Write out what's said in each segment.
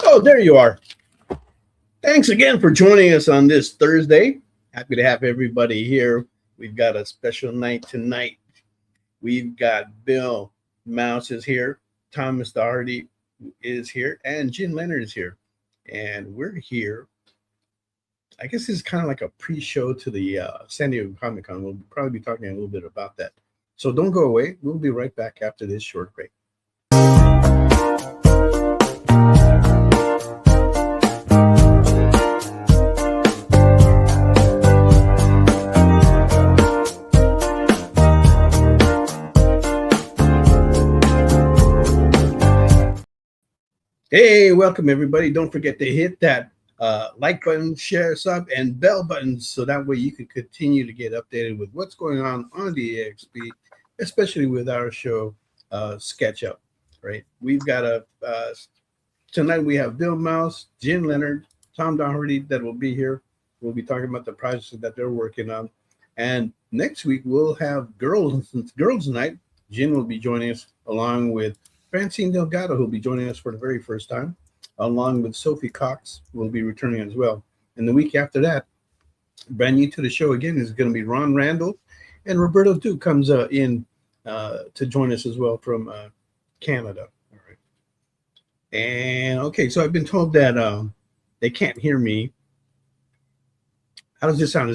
Oh, there you are. Thanks again for joining us on this Thursday. Happy to have everybody here. We've got a special night tonight. We've got Bill Mouse is here, Thomas Doherty is here, and Jen Leonard is here. And we're here. I guess this is kind of like a pre-show to the San Diego Comic-Con. We'll probably be talking a little bit about that. So don't go away. We'll be right back after this short break. Hey, welcome everybody. Don't forget to hit that like button, share, sub, and bell buttons so that way you can continue to get updated with what's going on the EXP, especially with our show Sketch Up, right? We've got tonight we have Bill Mouse, Jen Leonard, Tom Doherty that will be here. We'll be talking about the projects that they're working on. And next week we'll have Girls Night. Jen will be joining us along with Francine Delgado, who'll be joining us for the very first time, along with Sophie Cox, will be returning as well. And the week after that, brand new to the show again, is going to be Ron Randall, and Roberto Duke comes in to join us as well from Canada. All right. And okay, so I've been told that they can't hear me. How does this sound?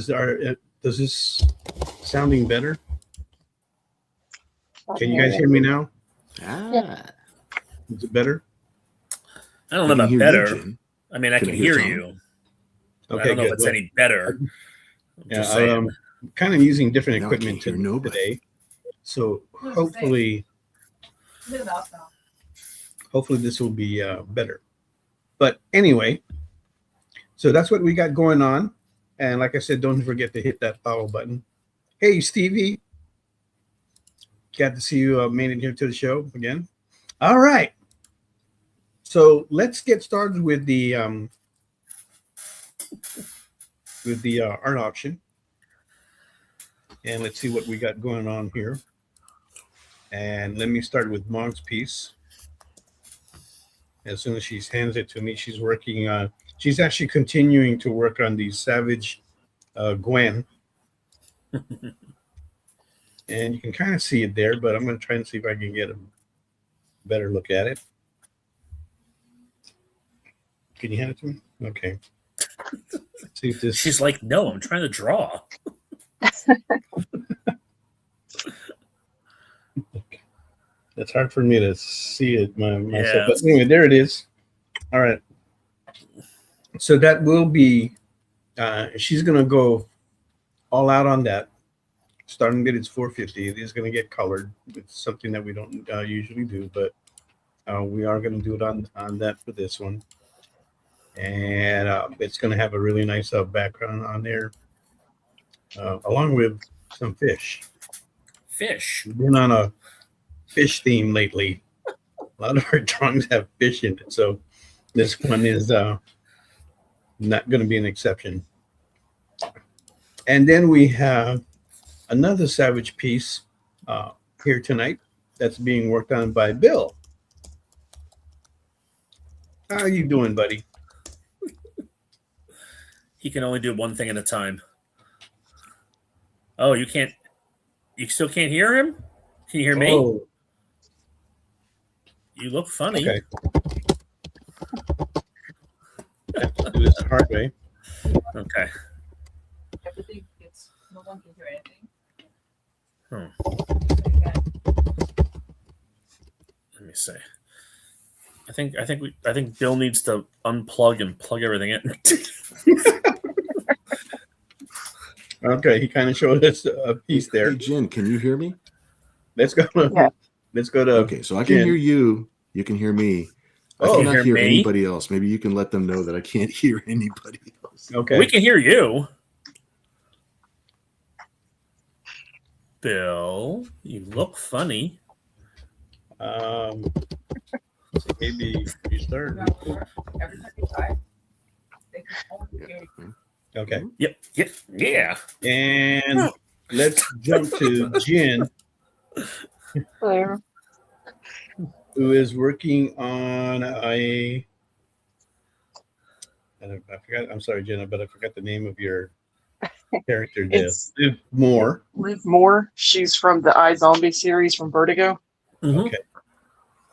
Does this sounding better? Can you guys hear me now? Yeah. Is it better? I don't know about better. I mean, I can hear you. Okay, I don't know if it's any better. I'm kind of using different equipment today, so hopefully this will be better. But anyway, so that's what we got going on. And like I said, don't forget to hit that follow button. Hey, Stevie. Glad to see you made it here to the show again. All right. So let's get started with the art auction. And let's see what we got going on here. And let me start with Mog's piece. As soon as she hands it to me, she's working on, she's actually continuing to work on the Savage Gwen. And you can kind of see it there, but I'm going to try and see if I can get a better look at it. Can you hand it to me? Okay. Let's see if this... She's like, no, I'm trying to draw. That's hard for me to see it myself. Yeah. But anyway, there it is. All right. So that will be, she's going to go all out on that. Starting bid is $450. It is going to get colored. It's something that we don't usually do, but we are going to do it on that for this one. And it's going to have a really nice background on there, along with some fish. Fish. We've been on a fish theme lately. A lot of our drawings have fish in it, so this one is not going to be an exception. And then we have another Savage piece here tonight that's being worked on by Bill. How are you doing, buddy? He can only do one thing at a time. Oh, you still can't hear him? Can you hear me? Oh. You look funny. Okay. Have to do this the hard way. Okay. No one can hear anything. Let me see. I think Bill needs to unplug and plug everything in. Okay, he kind of showed us a piece there. Hey, Jen, can you hear me? Let's go to. Okay, so I can hear you. You can hear me. I cannot hear anybody else. Maybe you can let them know that I can't hear anybody else. Okay, we can hear you. Bill, you look funny. Maybe you start. Every time you try, they can only hear you. Okay. Yep. Yeah. And let's jump to Jen, Hello. who is working on a And I forgot. I'm sorry, Jenna, but I forgot the name of your character. It's Liv Moore. Liv Moore. She's from the iZombie series from Vertigo. Mm-hmm. Okay.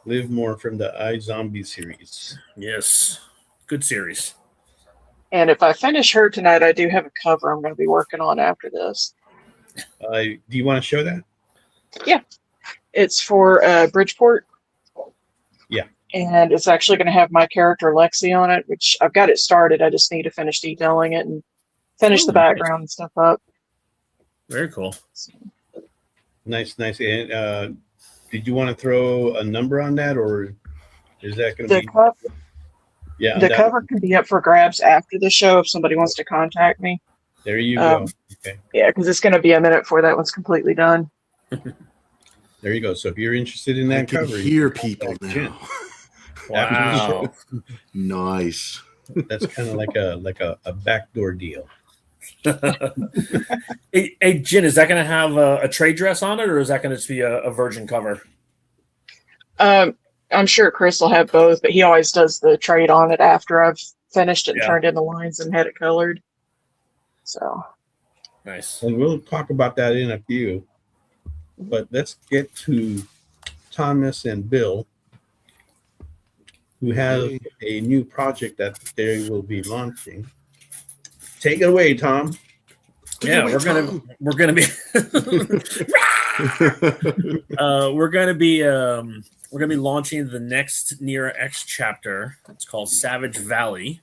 Liv Moore from the iZombie series. Yes. Good series. And if I finish her tonight, I do have a cover I'm going to be working on after this. Do you want to show that? Yeah. It's for Bridgeport. Yeah. And it's actually going to have my character Lexi on it, which I've got it started. I just need to finish detailing it and finish the background and stuff up. Very cool. Nice. And did you want to throw a number on that, or is that going to be? Yeah. The cover can be up for grabs after the show if somebody wants to contact me. There you go. Okay. Yeah, because it's going to be a minute before that one's completely done. There you go. So if you're interested in I that can cover, hear people now. Wow. Nice. That's kind of like a backdoor deal. Hey, Jen, is that going to have a trade dress on it, or is that going to just be a virgin cover? I'm sure Chris will have both, but he always does the trade on it after I've finished it and turned in the lines and had it colored. So nice. And we'll talk about that in a few. But let's get to Thomas and Bill, who have a new project that they will be launching. Take it away, Tom. Yeah, we're gonna be we're gonna be launching the next NIRA X chapter. It's called Savage Valley.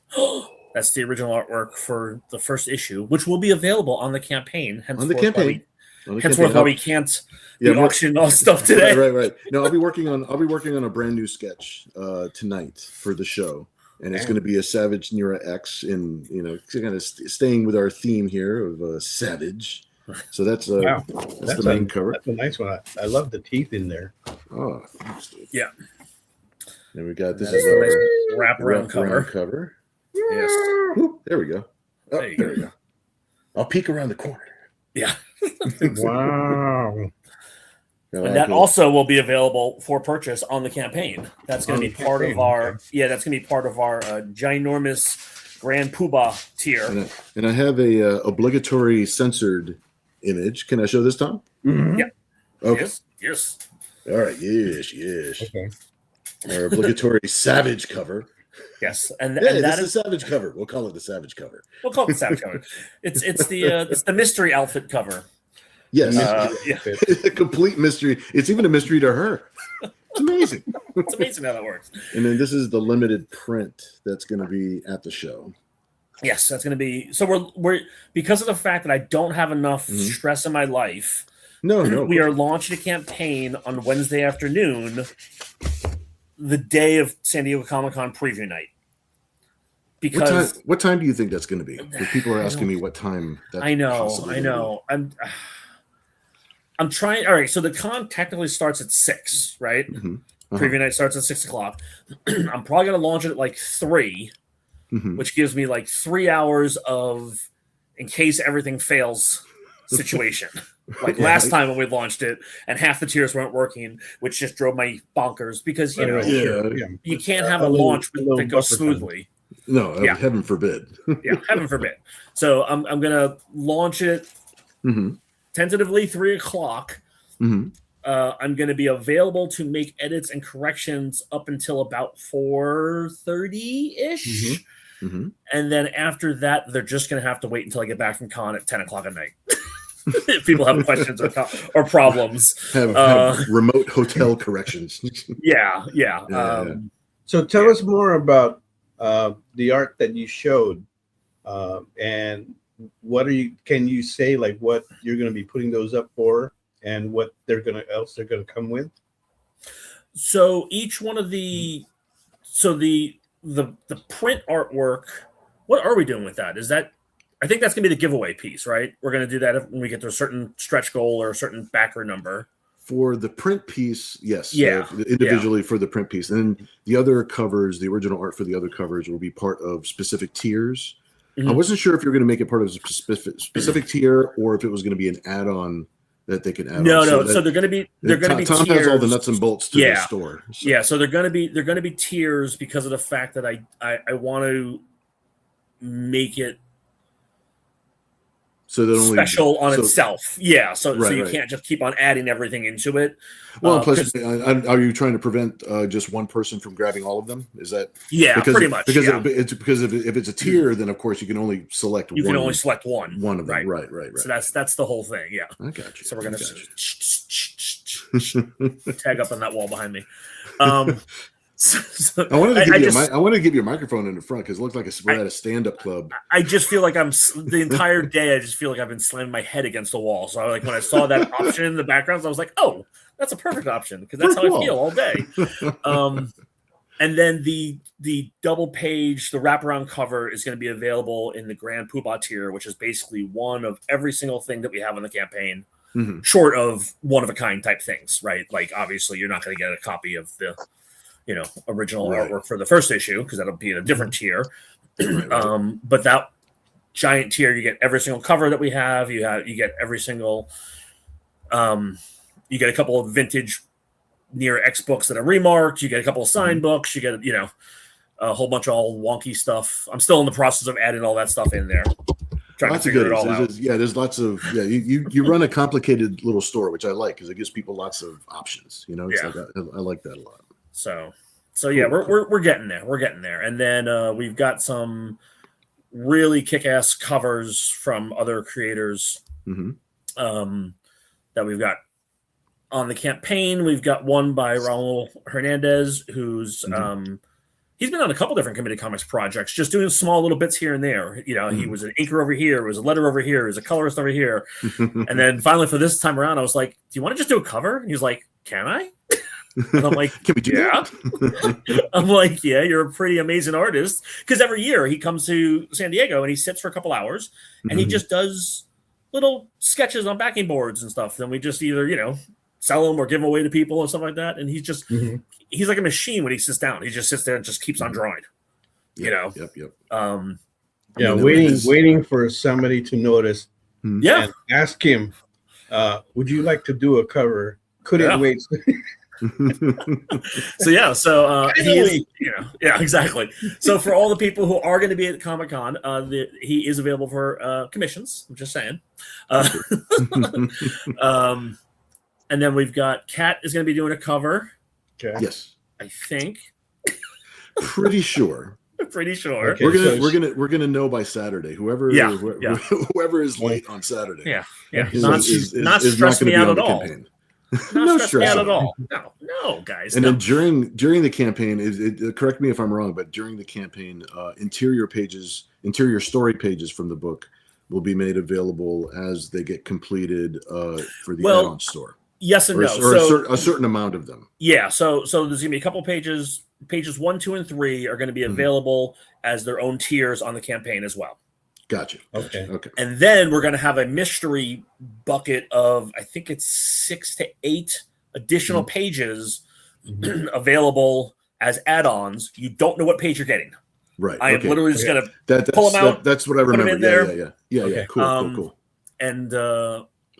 That's the original artwork for the first issue, which will be available on the campaign. Henceforth, why we can't auction all stuff today. Right. No, I'll be working on a brand new sketch tonight for the show, and it's going to be a Savage NIRA X, in kind of staying with our theme here of savage. So that's the main cover. That's a nice one. I love the teeth in there. Oh, thanks, dude. Yeah. And we got this is is our wraparound cover. Yes. Whoop, there we go. Oh, there we go. I'll peek around the corner. Yeah. Wow. And that also will be available for purchase on the campaign. That's going to be part of our that's going to be part of our ginormous Grand Poobah tier. And I have a obligatory censored image. Can I show this, Tom? Mm-hmm. Yeah. Okay. Yes. All right. Yes. Okay. Our obligatory Savage cover. Yes, and that is a Savage cover. We'll call it the Savage cover. We'll call it the Savage cover. It's the mystery outfit cover. Yes, a complete mystery. It's even a mystery to her. It's amazing. It's amazing how that works. And then this is the limited print that's going to be at the show. Yes, that's going to be. So we're because of the fact that I don't have enough stress in my life. No. We are launching a campaign on Wednesday afternoon, the day of San Diego Comic-Con preview night. Because what time do you think that's going to be? Because people are asking me what time. I know. I'm trying. All right, so the con technically starts at 6, right? Mm-hmm. Preview night starts at 6:00. I'm probably going to launch it at like 3, which gives me like 3 hours of, in case everything fails, situation. Like last time when we launched it, and half the tiers weren't working, which just drove my bonkers because you can't have a launch that goes smoothly. No, heaven forbid. Heaven forbid. So I'm gonna launch it tentatively 3:00. I'm gonna be available to make edits and corrections up until about 4:30 ish, and then after that, they're just gonna have to wait until I get back from con at 10:00 at night. If people have questions or problems, have remote hotel corrections. So tell us more about the art that you showed, and can you say like what you're going to be putting those up for, and what they're going to come with? So each one of the print artwork. What are we doing with that? Is that? I think that's going to be the giveaway piece, right? We're going to do that when we get to a certain stretch goal or a certain backer number. For the print piece, yes. Yeah. Individually for the print piece. And then the other covers, the original art for the other covers will be part of specific tiers. I wasn't sure if you were going to make it part of a specific tier or if it was going to be an add-on that they could add on. No. So they're going to be Tom tiers. has all the nuts and bolts to the store. So. Yeah, so they're going to be tiers because of the fact that I want to make it so that only special on itself. Yeah, so you right. can't just keep on adding everything into it. Well, plus, are you trying to prevent just one person from grabbing all of them? Is that pretty much? Because if it's a tier, then of course you can only select. You can only select one of them. Right. So that's the whole thing. Yeah. I got you. So we're gonna tag up on that wall behind me. So I wanted to give you a microphone in the front because it looks like we're at a stand-up club. I just feel like the entire day. I just feel like I've been slamming my head against the wall. So when I saw that option in the background, I was like, "Oh, that's a perfect option," because that's how I feel all day. And then the double page, the wraparound cover is going to be available in the Grand Poobah tier, which is basically one of every single thing that we have on the campaign, short of one of a kind type things, right? Like obviously, you're not going to get a copy of the original artwork for the first issue because that'll be in a different tier. But that giant tier, you get every single cover that we have. You get every single. You get a couple of vintage NIRA X books that are remarked. You get a couple of signed books. You get a whole bunch of all wonky stuff. I'm still in the process of adding all that stuff in there. Trying to figure it all out. There's lots of You run a complicated little store, which I like because it gives people lots of options. It's like I like that a lot. So yeah, we're getting there. We're getting there, and then we've got some really kick-ass covers from other creators that we've got on the campaign. We've got one by Raul Hernandez, who's he's been on a couple different Committed Comics projects, just doing small little bits here and there. He was an inker over here, was a letter over here, was a colorist over here, and then finally for this time around, I was like, "Do you want to just do a cover?" And he was like, "Can I?" And I'm like, "Can we do that?" I'm like, "Yeah, you're a pretty amazing artist." Because every year he comes to San Diego and he sits for a couple hours and he just does little sketches on backing boards and stuff. Then we just either sell them or give them away to people or stuff like that. And he's just he's like a machine when he sits down. He just sits there and just keeps on drawing. Yep. Waiting for somebody to notice. Yeah. And ask him, would you like to do a cover? Couldn't wait. So he is, exactly. So for all the people who are going to be at Comic-Con, he is available for commissions. I'm just saying. And then we've got Kat is going to be doing a cover. Okay. Yes, I think. Pretty sure. Okay, we're gonna know by Saturday. Whoever is late on Saturday. Yeah. Not stress me out at all. No stress at all. No, guys. And then during the campaign, correct me if I'm wrong, but during the campaign, interior story pages from the book will be made available as they get completed for the add-on store. Yes and no. Or a certain amount of them. Yeah. So there's going to be a couple pages. Pages 1, 2, and 3 are going to be available as their own tiers on the campaign as well. Gotcha. Okay. And then we're going to have a mystery bucket of, I think it's 6 to 8 additional pages available as add-ons. You don't know what page you're getting. Right. I am literally just going to pull them out. That's what I remember. Put them in there. Yeah. Cool. And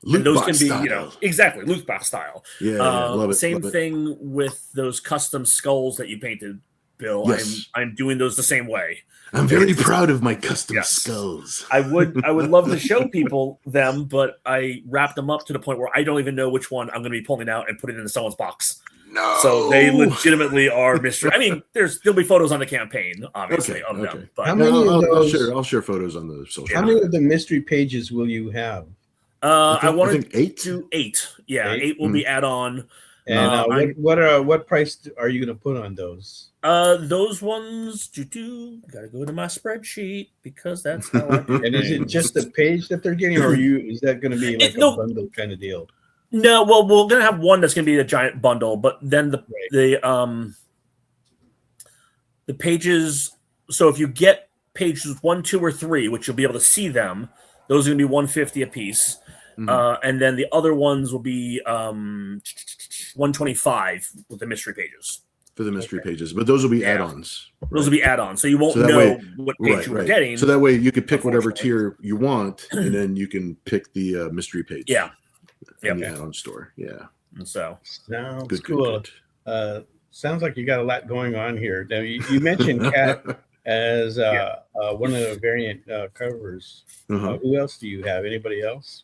loot those box can be, style. Exactly, loot box style. Yeah, love it. Same love thing it. with those custom skulls that you painted, Bill. Yes. I'm doing those the same way. I'm very proud of my custom skulls. I would love to show people them, but I wrapped them up to the point where I don't even know which one I'm going to be pulling out and putting into someone's box. No. So they legitimately are mystery. I mean, there'll be photos on the campaign, obviously, of them. But how many I'll share photos on the social. How many of the mystery pages will you have? I wanted to 8. do 8. Yeah, 8 will be add-on. And what price are you going to put on those? Those ones, gotta go to my spreadsheet because that's how I do. And is it just the page that they're getting, or is that going to be like a bundle kind of deal? No, well, we're gonna have one that's gonna be a giant bundle, but then the pages. So if you get pages 1, 2, or 3, which you'll be able to see them, those are gonna be $150 a piece. And then the other ones will be $125 with the mystery pages. For the mystery pages, but those will be add-ons. Right? Those will be add-ons, so you won't know what page you're getting. So that way you could pick whatever tier you want, and then you can pick the mystery page. Yeah. In the add-on store. Yeah. And so sounds cool. Sounds like you got a lot going on here. Now you mentioned Kat as one of the variant covers. Who else do you have? Anybody else?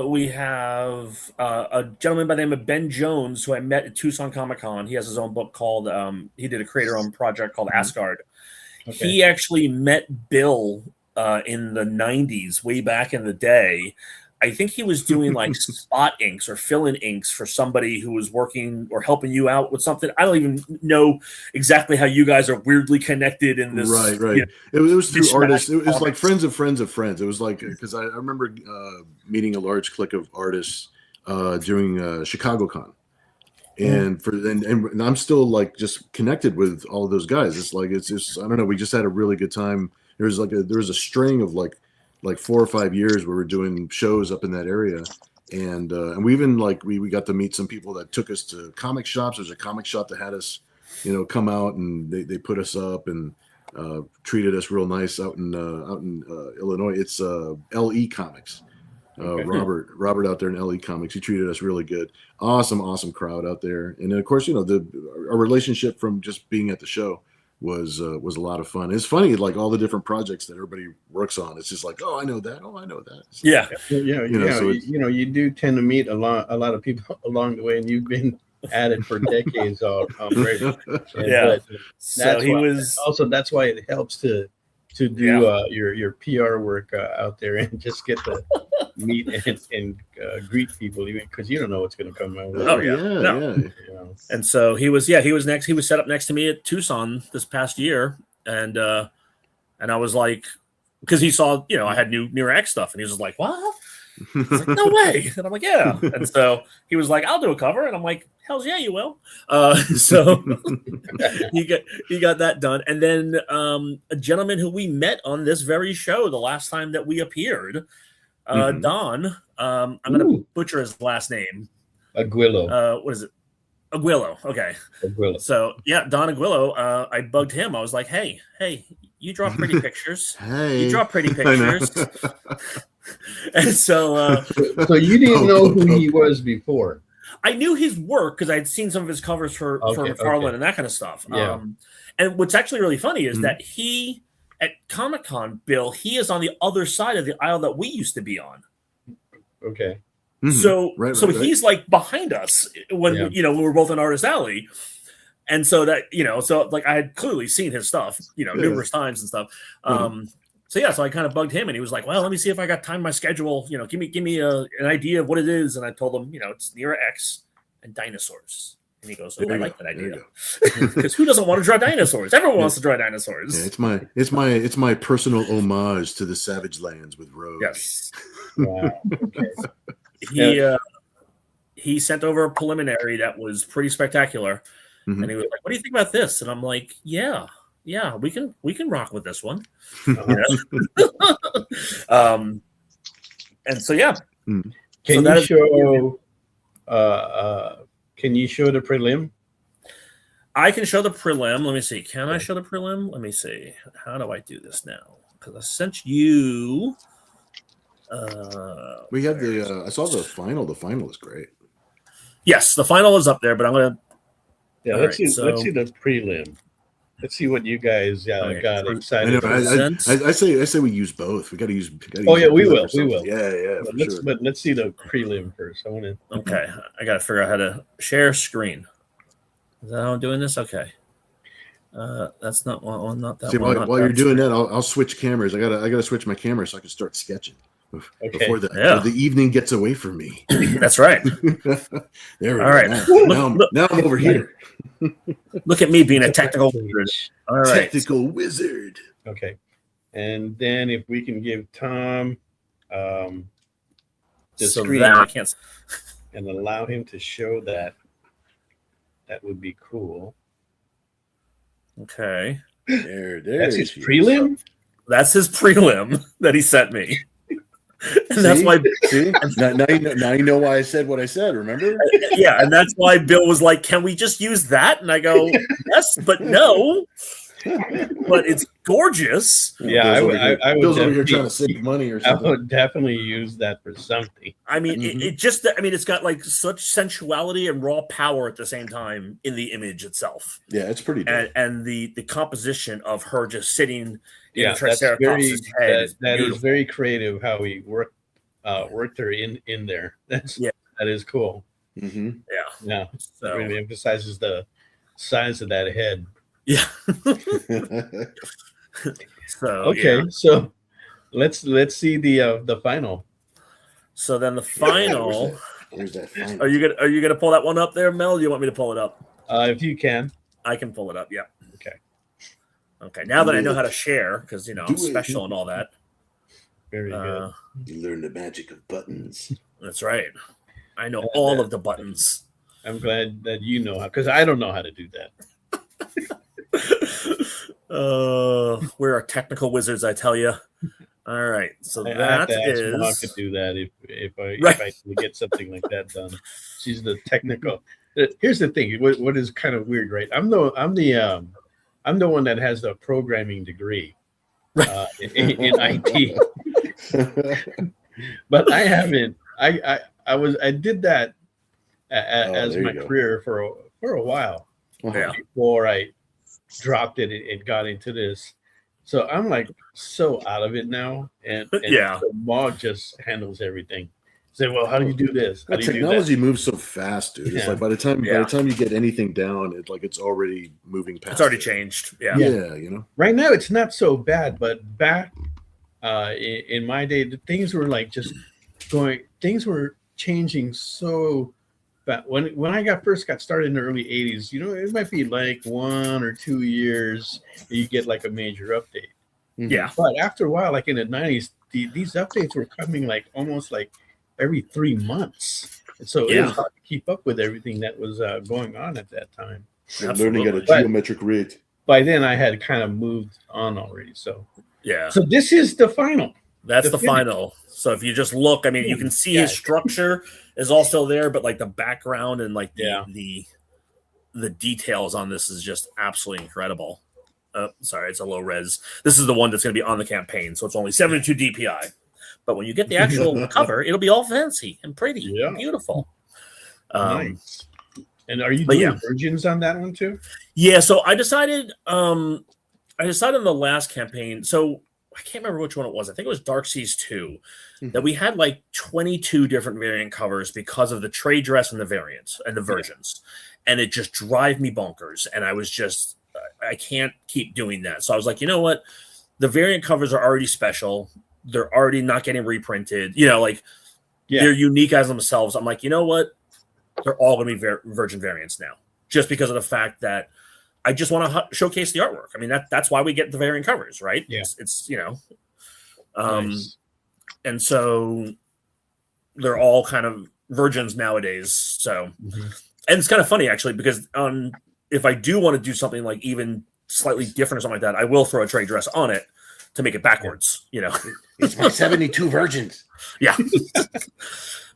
We have a gentleman by the name of Ben Jones, who I met at Tucson Comic Con. He has his own book called, he did a creator-owned project called Asgard. Okay. He actually met Bill in the 90s, way back in the day. I think he was doing like spot inks or fill-in inks for somebody who was working or helping you out with something. I don't even know exactly how you guys are weirdly connected in this. Right. You know, It was through artists. It was like comics. friends of friends of friends. It was like, because I remember meeting a large clique of artists during Chicago Con. And and I'm still like just connected with all of those guys. It's like, it's just, I don't know. We just had a really good time. There was a string of like 4 or 5 years where we're doing shows up in that area. And we even like, we got to meet some people that took us to comic shops. There's a comic shop that had us, come out, and they put us up and treated us real nice out in Illinois. It's LE Comics. Okay. Robert out there in LE Comics, he treated us really good. Awesome crowd out there. And then of course, our relationship from just being at the show was a lot of fun. It's funny, like all the different projects that everybody works on. It's just like, oh, I know that. Oh, I know that. So, Yeah. You do tend to meet a lot of people along the way, and you've been at it for decades already. Yeah. That's he why, was also, that's why it helps to do your PR work out there and just get to meet and greet people, even because you don't know what's going to come out. Oh, yeah. And so he was next. He was set up next to me at Tucson this past year, and I was like, because he saw, I had new NIRA X stuff, and he was just like, "What?" I was like, "No way!" And I'm like, "Yeah." And so he was like, "I'll do a cover," and I'm like, "Hell's yeah, you will." So he got that done, and then a gentleman who we met on this very show the last time that we appeared, Don. I'm going to butcher his last name. Aguilo. What is it? Aguilo. Okay. Aguilo. So yeah, Don Aguilo. I bugged him. I was like, hey, you draw pretty pictures. You draw pretty pictures. And so you didn't know who he was before. I knew his work because I had seen some of his covers for McFarlane and that kind of stuff. Yeah. And what's actually really funny is that he, at Comic-Con, Bill, he is on the other side of the aisle that we used to be on. Okay. So he's like behind us when we were both in Artist Alley. And so that, like I had clearly seen his stuff, numerous times and stuff. So I kind of bugged him, and he was like, "Well, let me see if I got time in my schedule. Give me an idea of what it is." And I told him, it's NIRA X and dinosaurs. And he goes, "Oh, I like that idea." Because who doesn't want to draw dinosaurs? Everyone wants to draw dinosaurs. Yeah, it's my personal homage to the Savage Lands with Rogue. Yes. Wow. Okay. He sent over a preliminary that was pretty spectacular, and he was like, "What do you think about this?" And I'm like, "Yeah, we can rock with this one." And so Can you show the prelim? I can show the prelim. Let me see. Can I show the prelim? Let me see. How do I do this now? Because I sent you. We have I saw the final. The final is great. Yes, the final is up there, but I'm gonna. Yeah, let's see the prelim. Let's see what you guys got excited. I say we use both. We got to use. We will. Yeah. But let's see the prelim first. I want to. Okay, I got to figure out how to share screen. Is that how I'm doing this? Okay. That's not one. Not that one. While you're doing that, I'll switch cameras. I gotta switch my camera so I can start sketching before the evening gets away from me. That's right. There we go. All right. Now I'm over here. Look at me being a technical wizard. All right. Technical wizard. Okay. And then if we can give Tom the screen I can't... and allow him to show that would be cool. Okay. That's his prelim? That's his prelim that he sent me. And that's why. Now you know why I said what I said. Remember? Yeah, and that's why Bill was like, "Can we just use that?" And I go, "Yes, but no." but it's gorgeous. Yeah, I would Bill's over here trying to definitely, save money or I something. would definitely use that for something. I mean, it's got like such sensuality and raw power at the same time in the image itself. Yeah, it's pretty dope. And the composition of her just sitting in Yeah, the that's very Triceratops' head that is beautiful. very creative how he worked her in there. That is cool. Mm-hmm. Yeah, So really emphasizes the size of that head. yeah. So Okay, so let's see the final. So then the final. Where's that final? Are you gonna pull that one up there, Mel? Do you want me to pull it up? If you can. I can pull it up. Yeah. Okay. Okay. Now that I know how to share, because I'm Do it. special and all that. Very good. You learn the magic of buttons. That's right. I know all of the buttons. I'm glad that you know how, because I don't know how to do that. We're our technical wizards, I tell you. All right, so I have that to ask Mog to is do that if I Right. can get something like that done. She's the technical. Here's the thing. What is kind of weird, right? I'm the one that has the programming degree in IT, but I haven't. I did that as there you my go. career for a while yeah. before I dropped it and got into this. So I'm like so out of it now, and Yeah. so Mog just handles everything. Say, well, how do you do this? How Well, do you do that? technology moves so fast, dude. It's Yeah. like by the time Yeah. you get anything down, it's already moving past. It's already it. changed. Yeah. Yeah, you know. Right now, it's not so bad, but back in my day, the things were like just going. Things were changing so. But when I first got started in the early '80s, it might be like 1 or 2 years you get like a major update. Yeah. But after a while, like in the '90s, these updates were coming like almost like every 3 months. And so it was hard to keep up with everything that was going on at that time. You're learning at a But- geometric rate. By then, I had kind of moved on already. So Yeah. this is the final. That's the the final. So if you just look, I mean, you can see his structure is also there, but like the background and like the details on this is just absolutely incredible. Sorry, it's a low res. This is the one that's going to be on the campaign, so it's only 72 DPI. But when you get the actual cover, it'll be all fancy and pretty and beautiful. Nice. And are you but doing virgins on that one too? Yeah, so I decided on the last campaign. So I can't remember which one it was. I think it was Dark Seas 2 that we had like 22 different variant covers because of the trade dress and the variants and the versions. And it just drive me bonkers. And I was just, I can't keep doing that. So I was like, you know what? The variant covers are already special. They're already not getting reprinted. They're unique as themselves. I'm like, you know what? They're all going to be virgin variants now, just because of the fact that I just want to showcase the artwork. I mean, that's why we get the variant covers, right? Yeah. It's Nice. and so they're all kind of virgins nowadays. So, and it's kind of funny actually, because if I do want to do something like even slightly different or something like that, I will throw a trade dress on it to make it backwards, It's my 72 virgins. Yeah.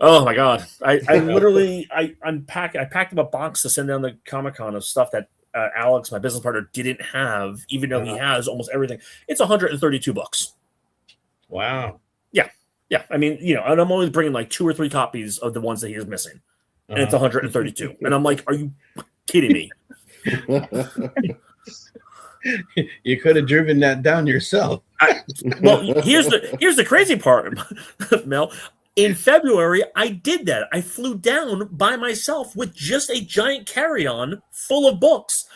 Oh my God. I literally, I packed him a box to send down the Comic-Con of stuff that Alex, my business partner, didn't have, even though he has almost everything. It's 132 books. Wow. Yeah. I mean, and I'm only bringing like 2 or 3 copies of the ones that he is missing. And it's 132. And I'm like, are you kidding me? You could have driven that down yourself. Well, here's the crazy part, Mel. In February, I did that. I flew down by myself with just a giant carry-on full of books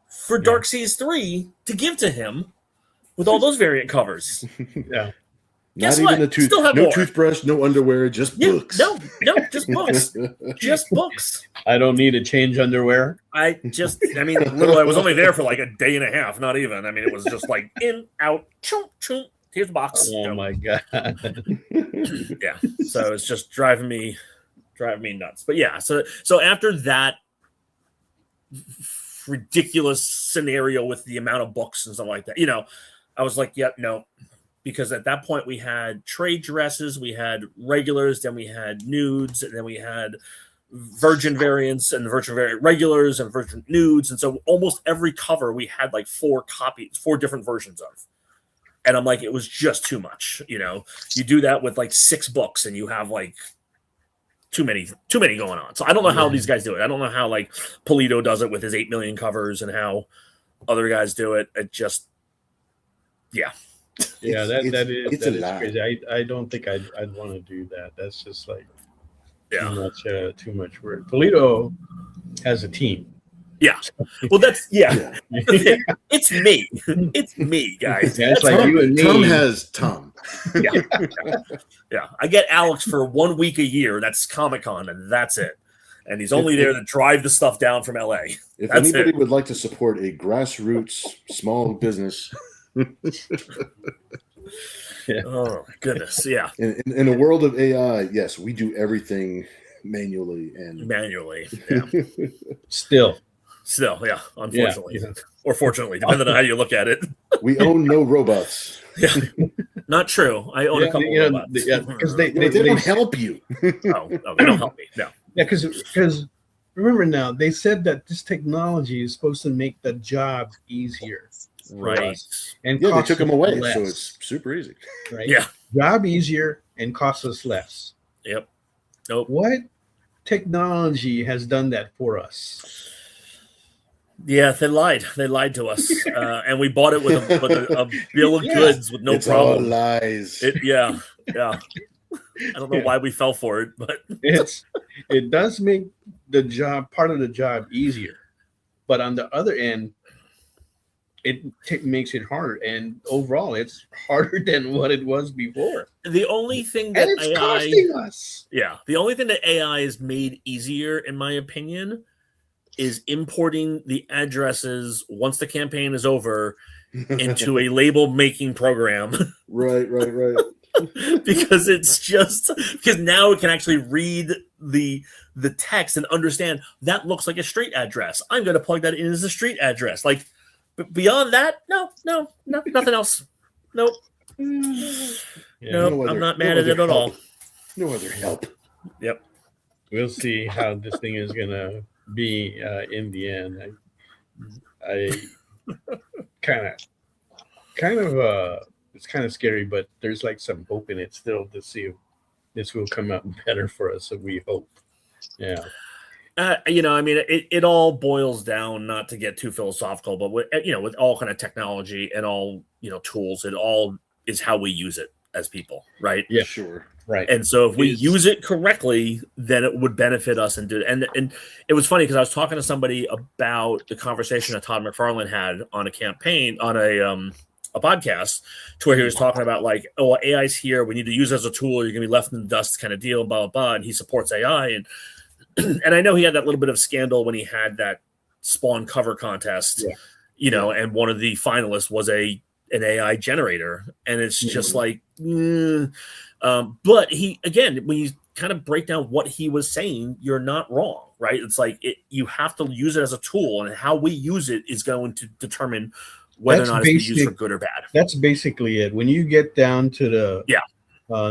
for Dark Seas 3 to give to him with all those variant covers. Yeah. Guess Not what? even Still have no more. toothbrush, no underwear, just books. No, just books. Just books. I don't need to change underwear. Literally, I was only there for like a day and a half, not even. I mean, it was just like in, out, choom, choom. Here's the box. Oh my God. Yeah. So it's just driving me nuts. But yeah, so after that ridiculous scenario with the amount of books and stuff like that, I was like, yep, no. Because at that point we had trade dresses, we had regulars, then we had nudes, and then we had virgin variants and virgin variant regulars and virgin nudes, and so almost every cover we had like 4 different versions of. And I'm like, it was just too much. You know, you do that with like 6 books, and you have like too many going on. So I don't know how these guys do it. I don't know how like Polito does it with his 8 million covers, and how other guys do it. It just, that is crazy. I don't think I'd want to do that. That's just like too much work. Polito has a team. Yeah. Well, that's It's me. It's me, guys. Yeah, it's like Tom, you and me. Tom has Tom. Yeah. I get Alex for 1 week a year. That's Comic-Con, and that's it. And he's only there to drive the stuff down from LA. If That's anybody it. would like to support a grassroots small business, Oh goodness, yeah. in a world of AI, yes, we do everything manually and Manually, yeah. Still, yeah. Unfortunately, Yeah. or fortunately, depending on how you look at it. we own no robots. Yeah, not true. I own a couple of robots. because They don't help you. No, they don't help me. No. Yeah, because remember now, they said that this technology is supposed to make the job easier. for Right. us and Yeah, they cost took them us away, less, so it's super easy. right. Yeah. Job easier and costs us less. Yep. Nope. What technology has done that for us? Yeah, they lied. They lied to us, and we bought it with a bill of Yeah. goods with no It's all problem. lies. Yeah. I don't know why we fell for it, but It does make the job, part of the job, easier, but on the other end, it makes it harder, and overall, it's harder than what it was before. the only thing that And it's AI, costing us. the only thing that AI has made easier, in my opinion, is importing the addresses once the campaign is over into a label making program. Right. Because now it can actually read the text and understand that looks like a street address. I'm going to plug that in as a street address. Like, but beyond that, no, nothing else. Nope. Yeah. Nope. I'm not mad at it at all. No other help. Yep. We'll see how this thing is gonna be in the end. I kind of it's kind of scary, but there's like some hope in it still to see if this will come out better for us. So we hope. Yeah. I mean, it all boils down, not to get too philosophical, but with all kind of technology and all, tools, it all is how we use it as people, right? Yeah. Sure. Right. And so if we use it correctly, then it would benefit us and do it. And it was funny because I was talking to somebody about the conversation that Todd McFarlane had on a campaign, on a podcast, to where he was talking about like, oh, AI's here, we need to use it as a tool, or you're gonna be left in the dust kind of deal, blah, blah, blah. And he supports AI. And I know he had that little bit of scandal when he had that Spawn cover contest, and one of the finalists was an AI generator. And it's just like, but when you kind of break down what he was saying, you're not wrong, right? It's like you have to use it as a tool, and how we use it is going to determine whether or not it's used for good or bad. That's basically it. When you get down to the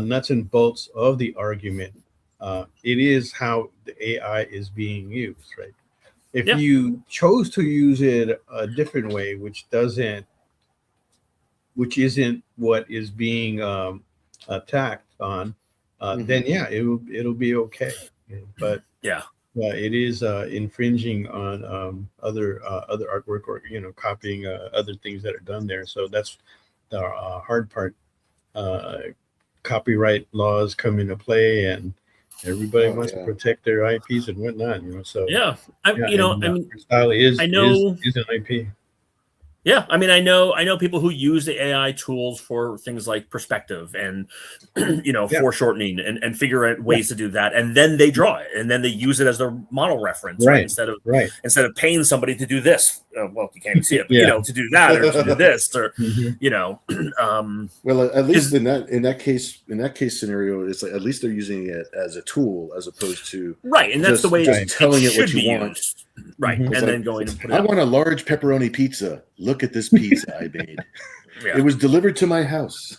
nuts and bolts of the argument, it is how the AI is being used, right? If you chose to use it a different way, which isn't what is being attacked on, then it'll be okay. But it is infringing on other artwork, or copying other things that are done there. So that's the hard part. Copyright laws come into play, and everybody wants to protect their IPs and whatnot. So style is an IP. Yeah, I mean, I know people who use the AI tools for things like perspective and foreshortening and figure out ways to do that, and then they draw it, and then they use it as their model reference, right? Instead of paying somebody to do this. Well, you can't even see it, but, to do that or to do this, or Well, at least in that case scenario, it's like at least they're using it as a tool as opposed to and that's the way just telling it what you want. Right, and then going and putting I want a large pepperoni pizza. Look at this pizza I made. Yeah. It was delivered to my house.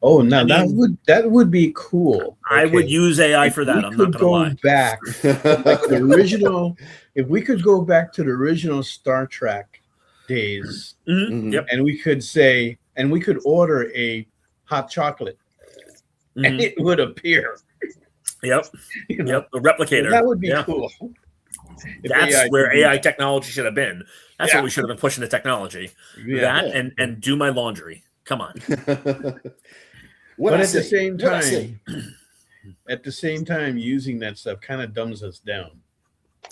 Oh, now I mean, that would be cool. I would Okay. use AI for If that. we I'm not could going to go lie. back, like the original. If we could go back to the original Star Trek days, Mhm. Yep. and we could say, and we could order a hot chocolate, and Mhm. it would appear. Yep. You know? Yep. The replicator. That would be Yeah. cool. If That's AI where could do AI that. technology should have been. That's Yeah. what we should have been pushing the technology. Yeah. That and do my laundry. Come on. What But I at the say? same What I say? time, using that stuff kind of dumbs us down.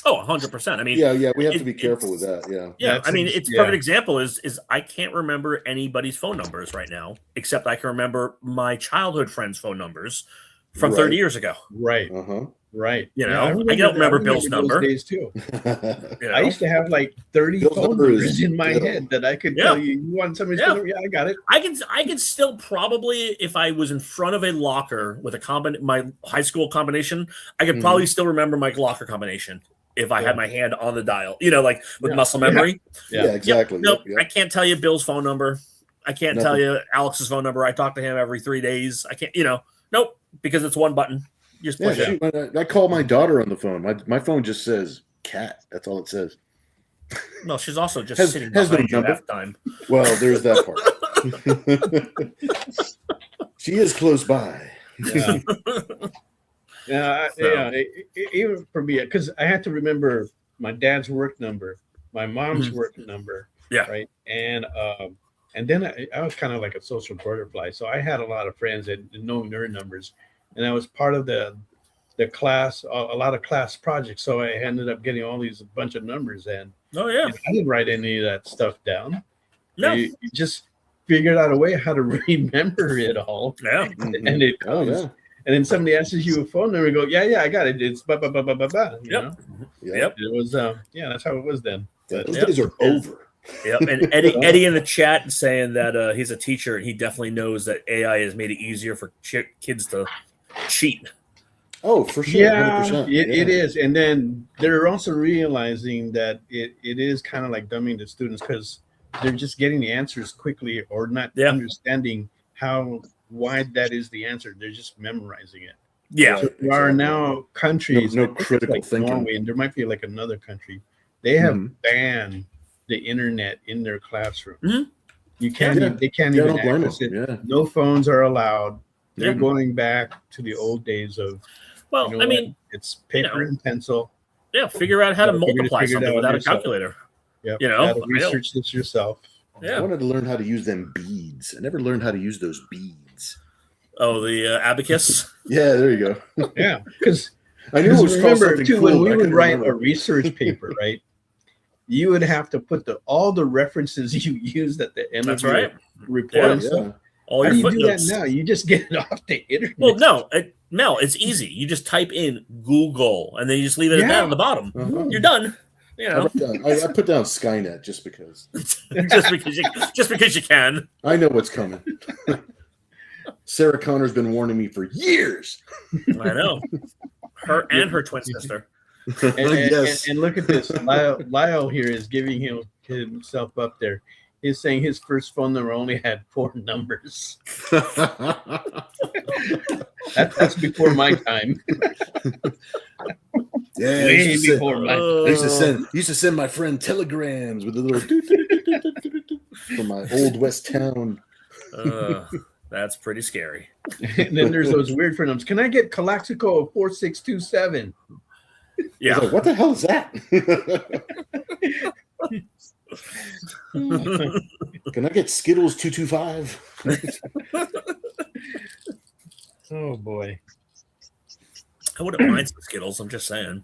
Oh, 100%. I mean, Yeah, we have to it- be careful with that. Yeah. yeah. That's I mean, ex- it's yeah. perfect example is I can't remember anybody's phone numbers right now, except I can remember my childhood friends' phone numbers from 30 Right. years ago. Right. Uh-huh. Right. You Yeah, know, I don't remember Bill's those number. days too. You know? I used to have like 30 Bill's phone number is numbers in my Bill. head that I could Yeah. tell you. You want somebody's Yeah. phone number? Yeah, I got it. I can still probably, if I was in front of a locker with my high school combination, I could probably still remember my locker combination if I Yeah. had my hand on the dial. You know, like with Yeah. muscle memory. Yeah, exactly. Nope. Yep. I can't tell you Bill's phone number. I can't tell Nothing. you Alex's phone number. I talk to him every 3 days. I can't. Nope, because it's one button. You just Yeah, push it. shoot, I call my daughter on the phone. My phone just says cat. That's all it says. No, she's also just Has sitting no behind you number. half the time. Well, there's that part. She is close by. Yeah. Yeah. So. Yeah. Even for me, because I had to remember my dad's work number, my mom's work number. Yeah. Right. And then I was kind of like a social butterfly. So I had a lot of friends that didn't know their numbers. And I was part of the class, a lot of class projects. So I ended up getting all these bunch of numbers in. Oh yeah. And I didn't write any of that stuff down. No. You just figured out a way how to remember it all. Yeah. And it Oh, comes. yeah. And then somebody asks you a phone number, you go, yeah, I got it. It's blah, blah, blah, blah, blah, blah. You Yep. know? Yeah. Yep. It was, that's how it was then. But Those Yep. days are over. Yep. And Eddie in the chat saying that he's a teacher and he definitely knows that AI has made it easier for kids to cheat. Oh, for sure. yeah, 100%. it is. And then they're also realizing that it is kind of like dumbing the students because they're just getting the answers quickly or not understanding why that is the answer. They're just memorizing it. Yeah. So there are now countries, No I think it's critical like thinking. Norway, and there might be like another country. They have banned the internet in their classroom. Mhm. You can't. Yeah. They can't Yeah, I even don't blame access it. them. Yeah. No phones are allowed. They're Yeah. going back to the old days of. Well, you know I mean, it's paper and pencil. yeah, figure out how to Figure it multiply out something without a yourself. calculator. Yep. You know, gotta I know. research this yourself. I Yeah. wanted to learn how to use them beads. I never learned how to use those beads. Oh, the abacus. Yeah, there you go. Yeah, because I knew it was called remember something too cool, when but we I would couldn't write remember. a research paper, right? You would have to put all the references you used at the end That's of your right. report Yeah, and stuff. All How your do you do that footnotes. now? You just get it off the internet. Well, no, Mel, it's easy. You just type in Google and then you just leave it at that Yeah. on the bottom. Uh-huh. You're done. You I know, put down Skynet just because. just because you can. I know what's coming. Sarah Connor's been warning me for years. I know. Her and her twin sister. and, Yes. and look at this. Lyle here is giving himself up there. He's saying his first phone number only had 4 numbers. That's before my time. Yeah, Way I used to before my I used to send my friend telegrams with a little from my old West town. That's pretty scary. And then there's those weird phone numbers. Can I get Calexico 4627? Yeah. I was like, what the hell is that? Can I get Skittles 225? Oh boy. I wouldn't mind some Skittles. I'm just saying.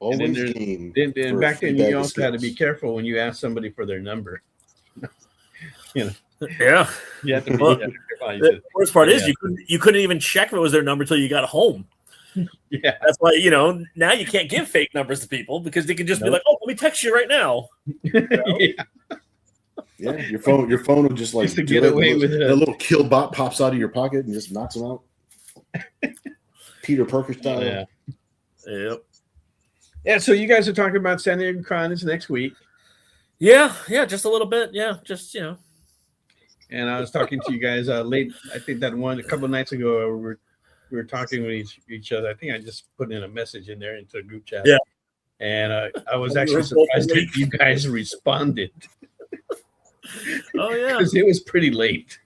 Always there's- game. Then for a back free then, bag you of also had to be Skittles. careful when you ask somebody for their number. Yeah. You have to be Well, careful. The worst part is Yeah. you couldn't even check if it was their number until you got home. Yeah. That's why now you can't give fake numbers to people because they can just be Nope. like, "Oh, let me text you right now." Yeah. Yeah, your phone will just like Used to do get that, away and with it. a little kill bot pops out of your pocket and just knocks them out. Peter Parker style. Yeah. Yep. Yeah. So you guys are talking about San Diego Con is next week. Yeah, just a little bit. Yeah, just And I was talking to you guys late. I think that a couple of nights ago, we were talking with each other. I think I just put in a message in there into a group chat. Yeah. And I was We were actually both surprised awake. that you guys responded Oh yeah. because it was pretty late.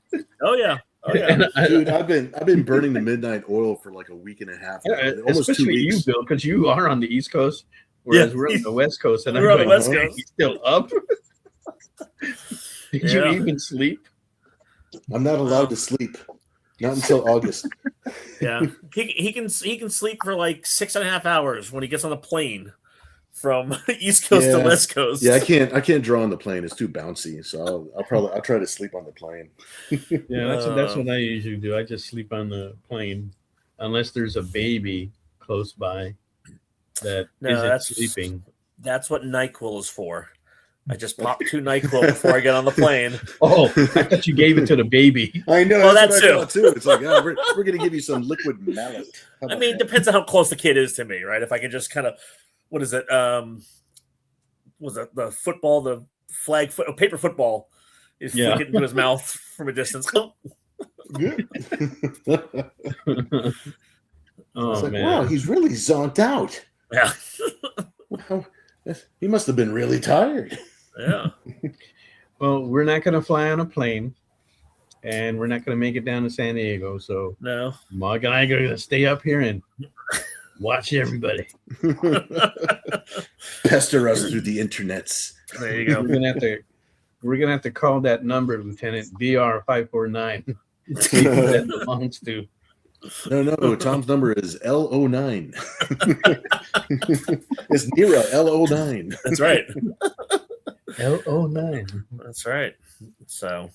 Oh yeah. And Dude, I've been burning the midnight oil for like a week and a half, now. Almost 2 especially you, weeks. Bill, because you are on the East Coast, whereas Yeah. we're on the West Coast. And We're on the West "Man, Coast. he's still up. Did you Yeah. even sleep? I'm not allowed to sleep, not until August. Yeah. He can sleep for like 6.5 hours when he gets on the plane from East Coast to Yeah. West Coast. Yeah, I can't draw on the plane. It's too bouncy. So I'll try to sleep on the plane. Yeah, that's what I usually do. I just sleep on the plane, unless there's a baby close by that No, not that's sleeping. That's what NyQuil is for. I just pop 2 NyQuil before I get on the plane. Oh, I thought you gave it to the baby. I know. Well, that's that what I thought too. It's like we're gonna give you some liquid mallet. How I about mean, it that? depends on how close the kid is to me, right? If I can just kind of, what is it? Was it the football, the paper football is Yeah. flick it into his mouth from a distance. Good. Oh It's like, man. wow, he's really zonked out. Yeah. Wow, he must have been really tired. Yeah. Well, we're not going to fly on a plane, and we're not going to make it down to San Diego. So No. Mog and I are going to stay up here and watch everybody. Pester us through the internets. There you go. We're gonna have to call that number, Lieutenant DR549. That belongs to. No. Tom's number is L09. It's NIRA L09. That's right. L09. That's right. So,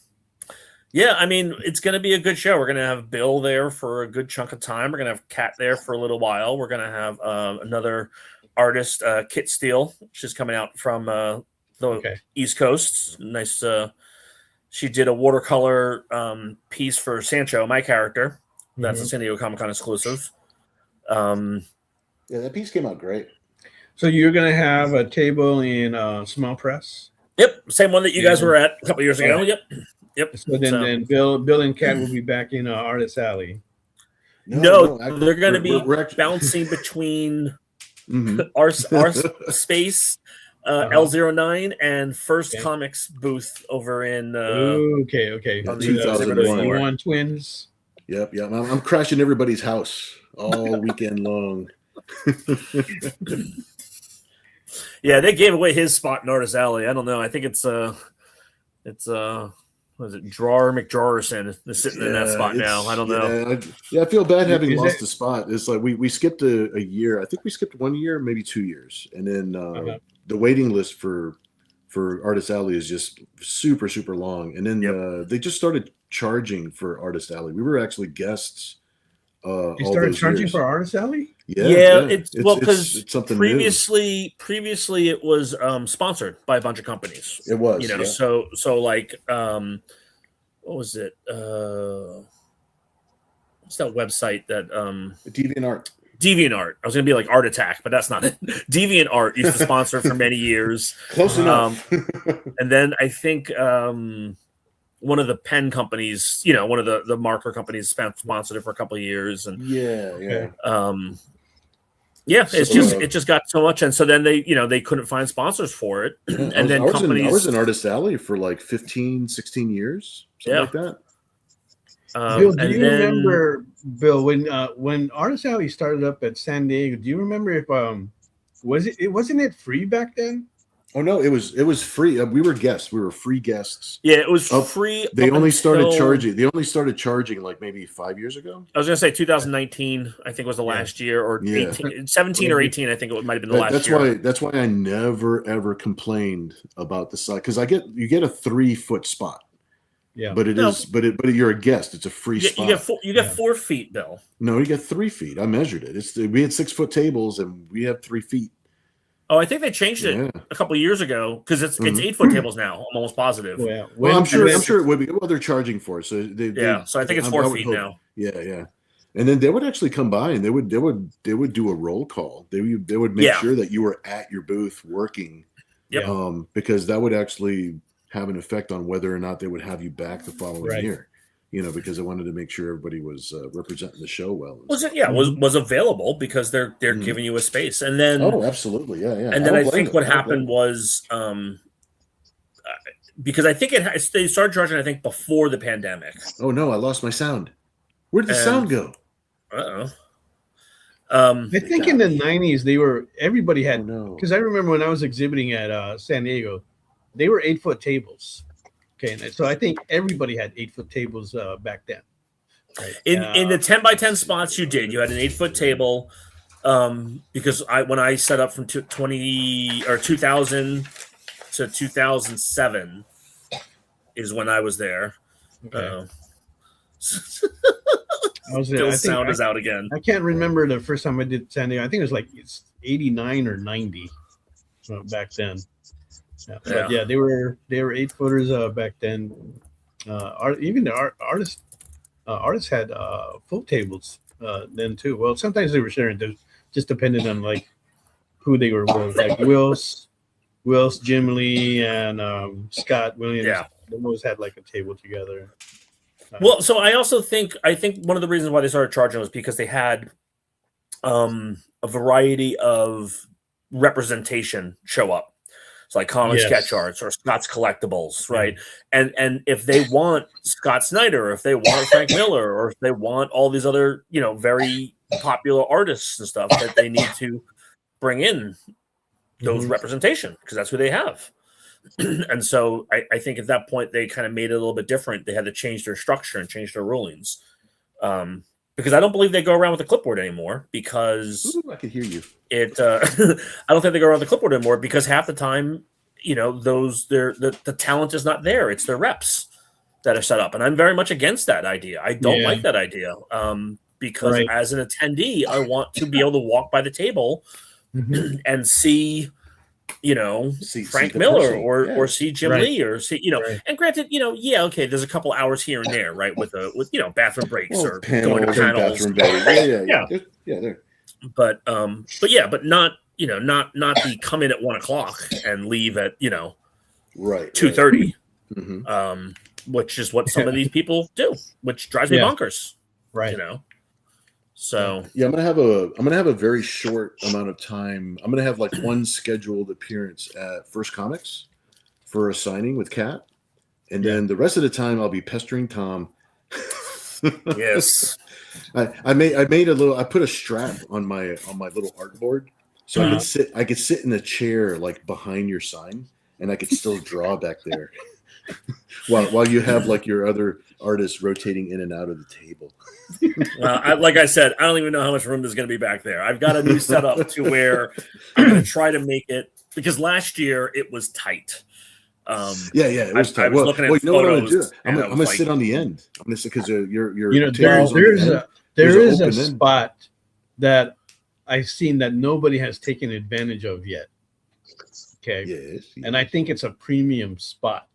yeah, I mean, it's going to be a good show. We're going to have Bill there for a good chunk of time. We're going to have Kat there for a little while. We're going to have another artist, Kit Steele. She's coming out from the East Coast. Nice. She did a watercolor piece for Sancho, my character. That's a San Diego Comic-Con exclusive. Yeah, that piece came out great. So you're gonna have a table in small press. Yep, same one that you guys were at a couple years ago. Yep. So then Bill and Kat will be back in Artist Alley. No, actually, they're going to be we're actually bouncing between Mhm. our space, L09, and First Okay. Comics booth over in. Okay. on the 2001. floor. 21 twins. Yep. I'm crashing everybody's house all weekend long. Yeah, they gave away his spot in Artist Alley. I don't know. I think it's what is it? Drawer McDrawerson is sitting in that spot now. I don't know. I feel bad having Is lost it- the spot. It's like we skipped a year. I think we skipped 1 year, maybe 2 years, and then the waiting list for Artist Alley is just super long. And then they just started charging for Artist Alley. We were actually guests. You all started those charging years. for Artist Alley? Yeah, it's because it's something previously it was sponsored by a bunch of companies. new. It was, You know, yeah. so like what was it? What's that website that DeviantArt. DeviantArt. I was gonna be like Art Attack, but that's not it. DeviantArt used to sponsor for many years. Close enough. And then I think one of the pen companies, one of the marker companies sponsored it for a couple of years. And yeah. it's it just got so much. And so then they couldn't find sponsors for it. And then companies. I was in Artist Alley for like 15, 16 years. Something like that. Bill, do you remember, Bill, when Artist Alley started up at San Diego? Do you remember if wasn't it free back then? Oh no, it was free. We were guests. We were free guests. Yeah, it was free. They only started charging. They only started charging like maybe 5 years ago. I was gonna say 2019. I think was the last year, or 17 or 18. I think it might have been the last year. That's why I never ever complained about the site, because you get a 3-foot spot. Yeah, but you're a guest. It's a free spot. You get 4 feet, Bill. No, you get 3 feet. I measured it. We had 6-foot tables and we have 3 feet. Oh, I think they changed it a couple of years ago because it's 8-foot tables now. I'm almost positive. Well, I'm sure it would be. Well, they're charging for it, so so I think it's 4 feet now. Yeah. And then they would actually come by and they would do a roll call. They would make sure that you were at your booth working Yep. Because that would actually have an effect on whether or not they would have you back the following year. Because I wanted to make sure everybody was representing the show well. Was available because they're giving you a space, and then absolutely, yeah. And then I think what happened was because I think they started charging, I think, before the pandemic. Oh no, I lost my sound. Where did the sound go? I think in the 90s everybody had, because I remember when I was exhibiting at San Diego, they were 8-foot tables. Okay, and so I think everybody had 8-foot tables back then. Right? In the 10 by 10 spots you did, you had an 8-foot table. Because when I set up from 2000 to 2007 is when I was there. Okay. Sound is out again. I can't remember the first time I did San Diego. I think it was it's 89 or 90 back then. But they were 8-footers back then. Even the artists had full tables then too. Well, sometimes they were sharing. They just depended on who they were with. Like Wills, Jim Lee, and Scott Williams. Yeah. They always had a table together. Well, so I think one of the reasons why they started charging was because they had a variety of representation show up. It's like comic sketch arts or Scott's collectibles, right? And if they want Scott Snyder, or if they want Frank Miller, or if they want all these other, very popular artists and stuff, that they need to bring in those representation because that's who they have. And so I think at that point they kind of made it a little bit different. They had to change their structure and change their rulings. Because I don't believe they go around with a clipboard anymore because I can hear you. I don't think they go around the clipboard anymore because half the time, the talent is not there. It's their reps that are set up. And I'm very much against that idea. I don't like that idea. Because as an attendee, I want to be able to walk by the table and see Frank Miller or see Jim Lee or see, and granted, there's a couple hours here and there, right? With bathroom breaks or going to panels. There. But not the come in at 1:00 and leave at 2:30, which is what some of these people do, which drives me bonkers, right? So I'm gonna have a very short amount of time. I'm gonna have one scheduled appearance at First Comics for a signing with Kat, and then the rest of the time I'll be pestering Tom. Yes, I made a little. I put a strap on my little artboard so I could sit in a chair behind your sign, and I could still draw back there while you have your other artists rotating in and out of the table. Like I said, I don't even know how much room there's going to be back there. I've got a new setup to where I'm going to try to make it, because last year it was tight. It was tight. I was looking at you know what I'm going to do? I'm going to sit on the end. I'm going to sit because there is a spot that I've seen that nobody has taken advantage of yet. Okay. Yes. And I think it's a premium spot,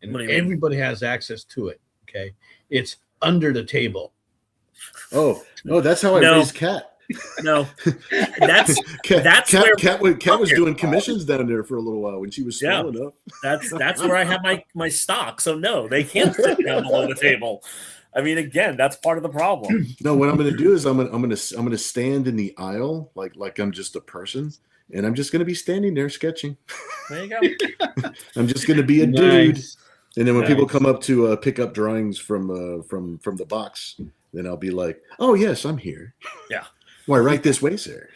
and everybody has access to it. Okay. It's under the table. Oh, that's how I raised Kat. No, that's where Kat was doing commissions down there for a little while when she was small enough. That's where I have my stock. So no, they can't sit down below the table. I mean, again, that's part of the problem. No, what I'm going to do is I'm going to stand in the aisle like I'm just a person, and I'm just going to be standing there sketching. There you go. I'm just going to be a dude. And then when people come up to pick up drawings from the box, then I'll be like, "Oh yes, I'm here." Yeah. Why, right this way, sir?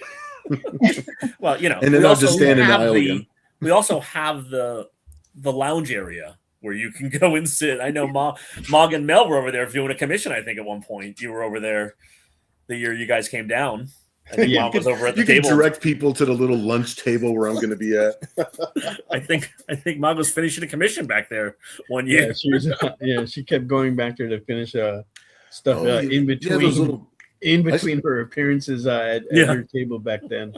Well, and then I'll just stand in the aisle again. We also have the lounge area where you can go and sit. I know Mog and Mel were over there doing a commission. I think at one point you were over there the year you guys came down. I think Mom was over at the table. You can direct people to the little lunch table where I'm going to be at. I think Mom was finishing a commission back there one year. She kept going back there to finish stuff in between her appearances at her table back then.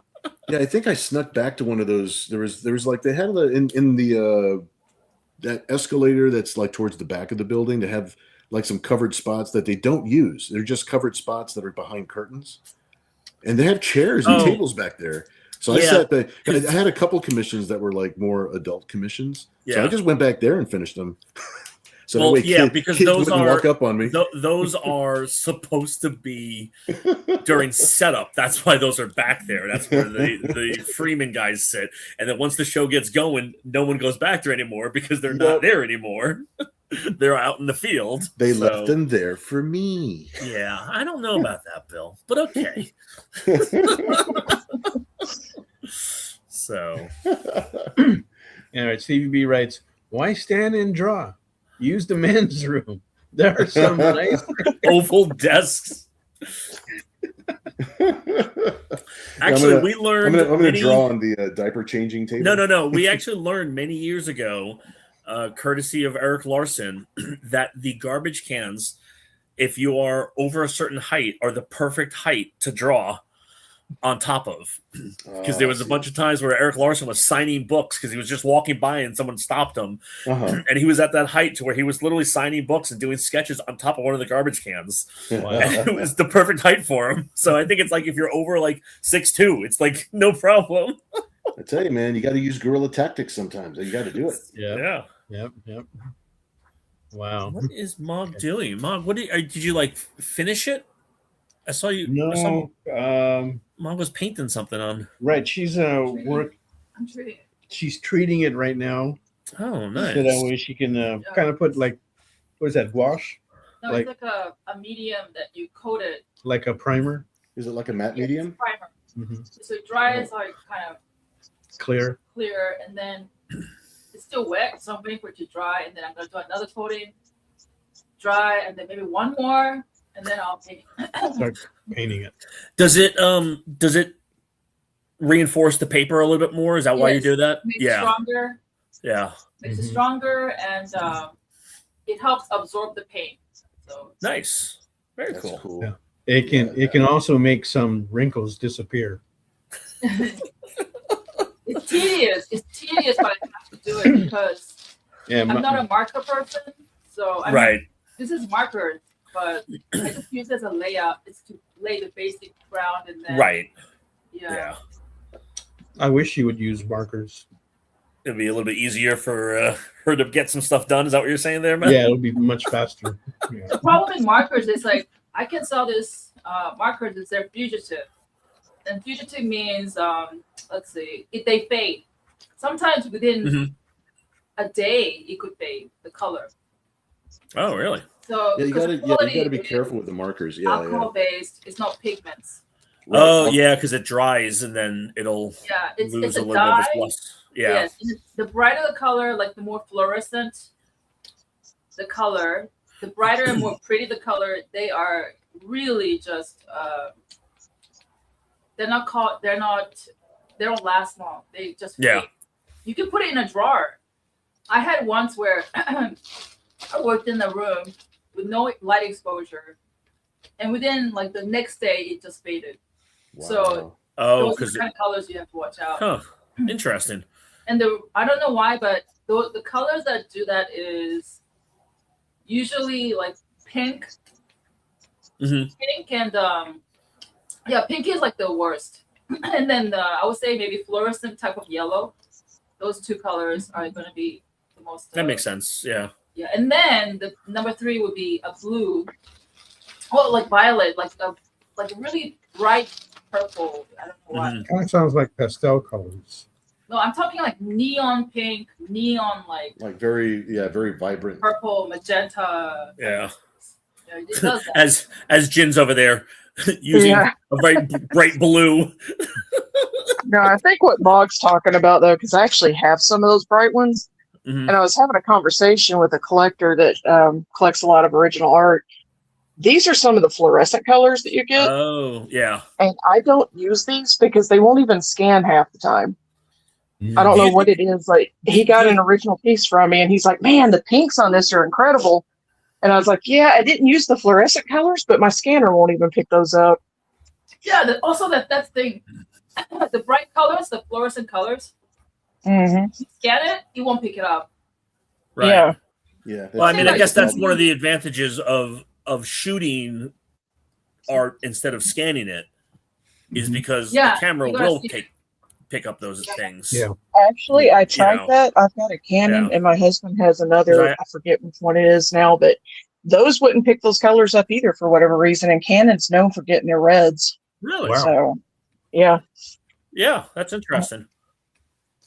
Yeah, I think I snuck back to one of those. There was they had in the that escalator that's towards the back of the building. They have some covered spots that they don't use. They're just covered spots that are behind curtains. And they have chairs and tables back there. So I sat there. I had a couple commissions that were like more adult commissions. So I just went back there and finished them. So well, that way because kids those wouldn't are walk up on me. Those are supposed to be during setup. That's why those are back there. That's where the Freeman guys sit. And then once the show gets going, no one goes back there anymore because they're not there anymore. They're out in the field. They left them there for me. Yeah, I don't know about that, Bill, but okay. So, all right. CVB writes, "Why stand and draw? Use the men's room. There are some nice oval desks." Actually, we learned. I'm going to draw on the diaper changing table. No. We actually learned many years ago, courtesy of Eric Larson, that the garbage cans, if you are over a certain height, are the perfect height to draw on top of. Because there was a bunch of times where Eric Larson was signing books because he was just walking by and someone stopped him. And he was at that height to where he was literally signing books and doing sketches on top of one of the garbage cans. Wow. And it was the perfect height for him. So I think it's like if you're over like 6'2", it's like no problem. I tell you, man, you got to use guerrilla tactics sometimes. You got to do it. Yeah. Yep. Wow. What is Mog doing? Mog, did you like finish it? I saw you. No. Mom was painting something on. Right. She's I'm treating it. She's treating it right now. Oh, nice. So that way she can kind of put like, what is that? Gouache? No, Like- it's like a medium that you coat it. Like a primer. Is it like a matte medium? Primer. Mm-hmm. So it dries like kind of Clear. and then it's still wet, so I'm waiting for it to dry, and then I'm gonna do another coating, dry, and then maybe one more, and then I'll paint it. Start painting it. Does it reinforce the paper a little bit more? Is that why you do that? Makes it stronger. Yeah. Makes it Mhm. stronger, and it helps absorb the paint. So Nice. Very That's cool. cool. Yeah. It can also make some wrinkles disappear. it's tedious. It's tedious, but I have to do it because Yeah. I'm not a marker person. So I mean, Right. this is markers, but I just use it as a layout. It's to lay the basic ground and then Right. Yeah. Yeah. I wish you would use markers. It'd be a little bit easier for her to get some stuff done. Is that what you're saying there, man? Yeah, it'll be much faster. Yeah. The problem with markers is like I can sell this markers if they're fugitive. And fugitive means let's see, if they fade. Sometimes within a day it could fade the color. Oh, really? So Yeah, you because gotta the quality be is careful with the markers. Yeah, alcohol based, it's not pigments. Right. Oh, yeah, because it dries and then it'll Yeah, it's lose a a little bit of dye. its luster. Yeah. Yes, and the brighter the color, like the more fluorescent the color, the brighter and more pretty the color, they are really just they don't last long. They just fade. Yeah. You can put it in a drawer. I had once where I worked in a room with no light exposure, and within like the next day it just faded. So Oh, those are because the kind of colors you have to watch out. huh. Interesting. And I don't know why, but the colors that do that is usually like pink, pink and pink is like the worst. And then I would say maybe fluorescent type of yellow. Those two colors are going to be the most. That makes sense. Yeah. Yeah, and then the number 3 would be a blue, like violet, like a really bright purple. I don't know why. Kind of sounds like pastel colors. No, I'm talking like neon pink, neon like very vibrant. purple, magenta. Yeah. Yeah, it does that. As Jin's over there using a very bright blue. No, I think what Mog's talking about though, because I actually have some of those bright ones, and I was having a conversation with a collector that collects a lot of original art. These are some of the fluorescent colors that you get. Oh, yeah. And I don't use these because they won't even scan half the time. I don't know what it is. Like he got an original piece from me and he's like, man, the pinks on this are incredible. And I was like, yeah, I didn't use the fluorescent colors, but my scanner won't even pick those up. Yeah, also that's the bright colors, the fluorescent colors. Mm-hmm. You scan it, it won't pick it up. Right. Yeah. Yeah. Well, I mean, I guess that's one of the advantages of shooting art instead of scanning it, is because the camera will take pick up those things. Yeah. Actually, I tried know. that. I've got a Canon, Yeah. and my husband has another. I forget which one it is now, but those wouldn't pick those colors up either for whatever reason. And Canon's known for getting their reds. Really? Wow. So, yeah. Yeah, that's interesting.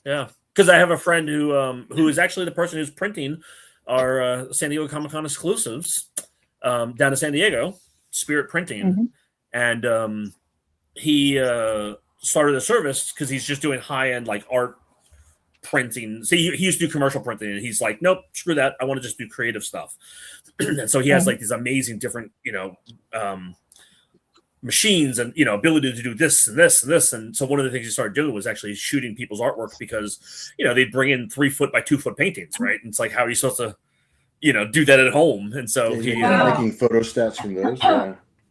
Yeah, because I have a friend who is actually the person who's printing our San Diego Comic-Con exclusives down in San Diego, Spirit Printing, and he started a service because he's just doing high-end like art printing. So he used to do commercial printing, and he's like, nope, screw that. I want to just do creative stuff. And so he has like these amazing different, machines and ability to do this and this and this. And so one of the things he started doing was actually shooting people's artwork because they'd bring in 3 foot by 2 foot paintings, right? And it's like, how are you supposed to do that at home? And so making photostats from those.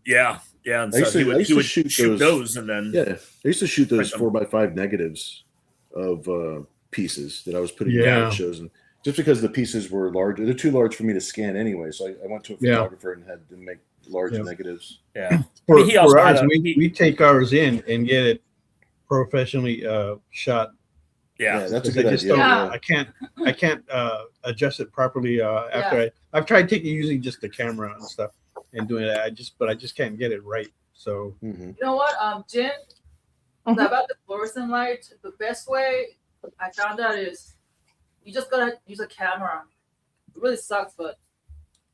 Yeah. And I so used he to would shoot those and then I used to shoot those 4x5 negatives of pieces that I was putting in art shows, and just because the pieces were large, they're too large for me to scan anyway. So I went to a photographer and had to make large negatives. Yeah. For ours, we take ours in and get it professionally shot. Yeah, that's a good idea. I can't adjust it properly after I've tried using just the camera and stuff and doing that. I just can't get it right. So you know what, Jen, about the fluorescent light, the best way I found out is you just gotta use a camera. It really sucks, but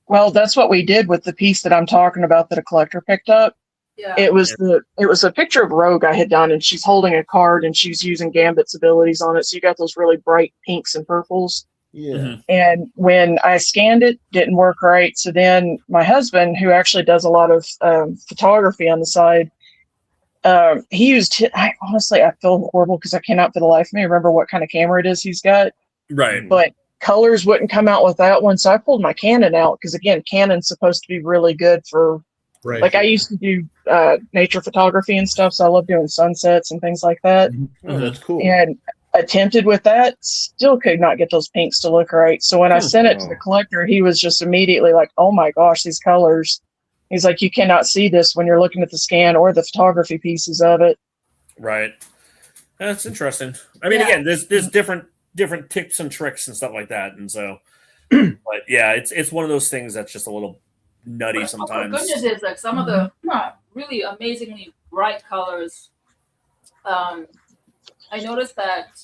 Well, that's what we did with the piece that I'm talking about that a collector picked up. yeah, It was a picture of Rogue I had done, and she's holding a card and she's using Gambit's abilities on it. So you got those really bright pinks and purples. Yeah. And when I scanned it, didn't work right. So then my husband, who actually does a lot of photography on the side, he used. I feel horrible because I cannot for the life of me remember what kind of camera it is he's got. right. But colors wouldn't come out with that one, so I pulled my Canon out because again, Canon's supposed to be really good for. right. Like I used to do nature photography and stuff, so I love doing sunsets and things like that. Oh, that's cool. And attempted with that, still could not get those pinks to look right. So when I sent it to the collector, he was just immediately like, "Oh my gosh, these colors!" He's like, "You cannot see this when you're looking at the scan or the photography pieces of it." Right. That's interesting. I mean, again, there's different tips and tricks and stuff like that, and so, but yeah, it's one of those things that's just a little nutty sometimes. The good news is like some of the really amazingly bright colors. I noticed that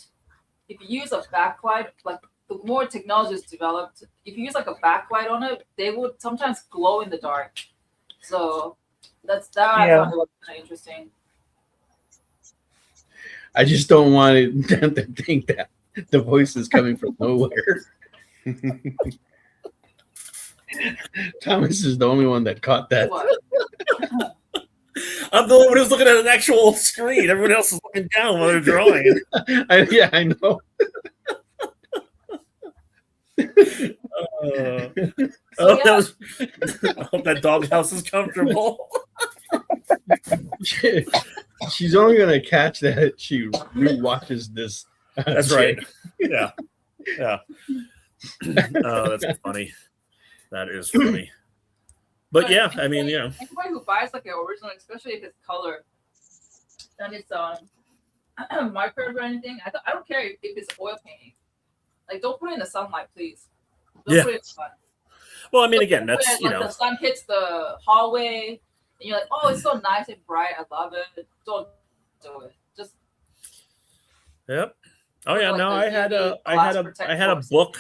if you use a backlight, like the more technology is developed, if you use like a backlight on it, they would sometimes glow in the dark. So I found it was kind of interesting. I just don't want them to think that the voice is coming from nowhere. Thomas is the only one that caught that. I'm the only one who's looking at an actual screen. Everyone else is looking down while they're drawing. I know. I hope that doghouse is comfortable. She's only going to catch that if she rewatches this. That's right. Yeah. Oh, that's funny. That is funny. But yeah, I mean, anybody who buys like an original, especially if it's color, and it's markers or anything, I don't care if it's oil painting. Like, don't put it in the sunlight, please. Don't put it in the sun. Well, I mean, again, that's the sun hits the hallway, and you're like, oh, it's so nice and bright. I love it. Don't do it. Just. Yep. Oh yeah. No, I had a book.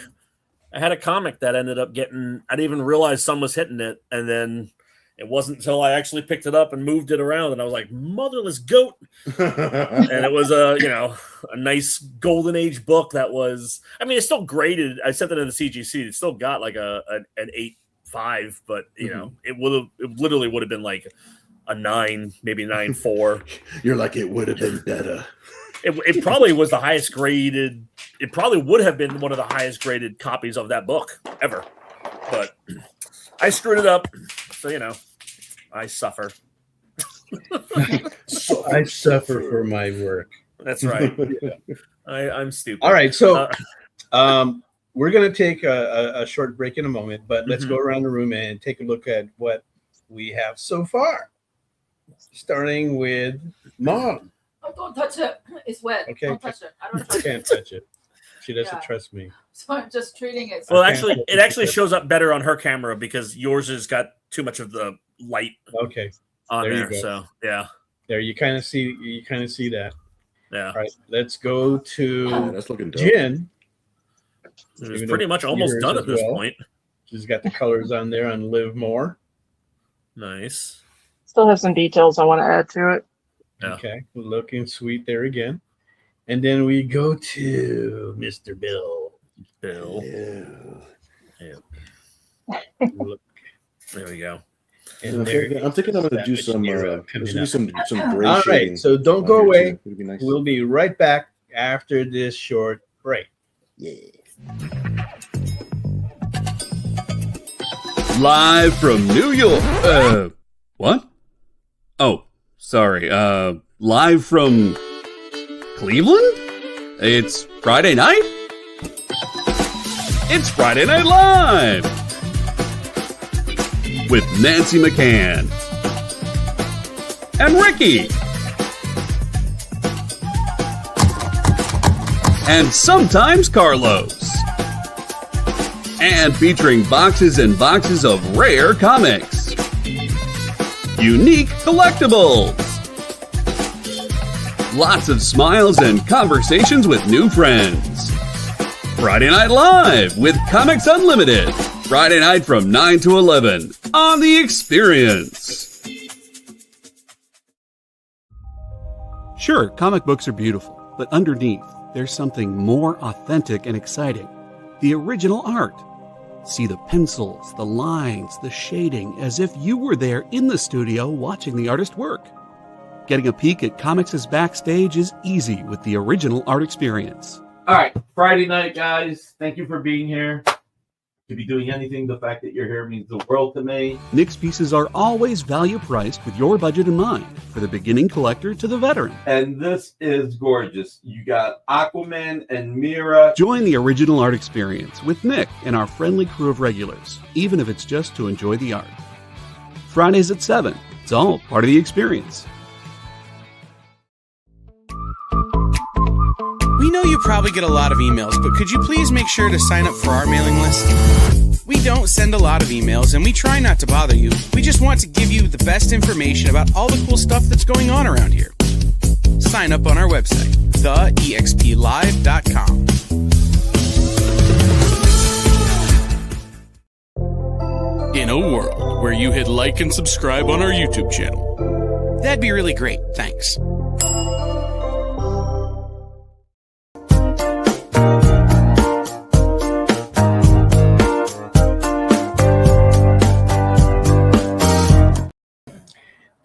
I had a comic that ended up getting. I didn't even realize sun was hitting it, and then it wasn't until I actually picked it up and moved it around, and I was like, "Motherless goat!" And it was a nice golden age book that was. I mean, it's still graded. I sent it in the CGC. It still got like an 8.5, but it literally would have been like a 9, maybe 9.4. You're like, it would have been better. It probably was the highest graded. It probably would have been one of the highest graded copies of that book ever. But I screwed it up. So, I suffer. I suffer for my work. That's right. I'm stupid. All right. So we're going to take a short break in a moment, but let's go around the room and take a look at what we have so far. Starting with Mog. Oh, don't touch it. It's wet. Okay. Don't touch it. I don't I trust can't it. touch it. She doesn't Yeah. trust me. So I'm just treating it. Well, Okay. actually, it actually shows up better on her camera because yours has got too much of the light Okay. on There you there. go. So yeah, There you kind of see that. yeah. All right. Let's go Yeah, to that's looking dope. Jen. It's Even pretty though much almost yours done as at this well. point. She's got the colors on there on Live More. Nice. Still have some details I want to add to it. Yeah. Okay. Looking sweet there again. And then we go to Mr. Bill. Bill. Yeah. Look, There we go. and there I'm thinking I'm going to do some. NIRA There's coming going to be up. some gray All shading. right. So don't on go here, away. too. It'd be nice. We'll be right back after this short break. Yeah. Live from New York. What? Oh, sorry. Live from Cleveland? It's Friday night? It's Friday Night Live! With Nancy McCann. And Ricky. And sometimes Carlos. And featuring boxes and boxes of rare comics. Unique collectibles. Lots of smiles and conversations with new friends. Friday Night Live with Comics Unlimited. Friday night from 9 to 11 on The Experience. Sure, comic books are beautiful, but underneath, there's something more authentic and exciting. The original art. See the pencils, the lines, the shading, as if you were there in the studio watching the artist work. Getting a peek at comics' backstage is easy with the original art experience. All right, Friday night, guys. Thank you for being here. To be doing anything, the fact that you're here means the world to me. Nick's pieces are always value priced with your budget in mind, for the beginning collector to the veteran. And this is gorgeous. You got Aquaman and NIRA. Join the original art experience with Nick and our friendly crew of regulars, even if it's just to enjoy the art. Fridays at 7. It's all part of the experience. We know you probably get a lot of emails, but could you please make sure to sign up for our mailing list? We don't send a lot of emails, and we try not to bother you. We just want to give you the best information about all the cool stuff that's going on around here. Sign up on our website, theexplive.com. In a world where you hit like and subscribe on our YouTube channel, that'd be really great. Thanks.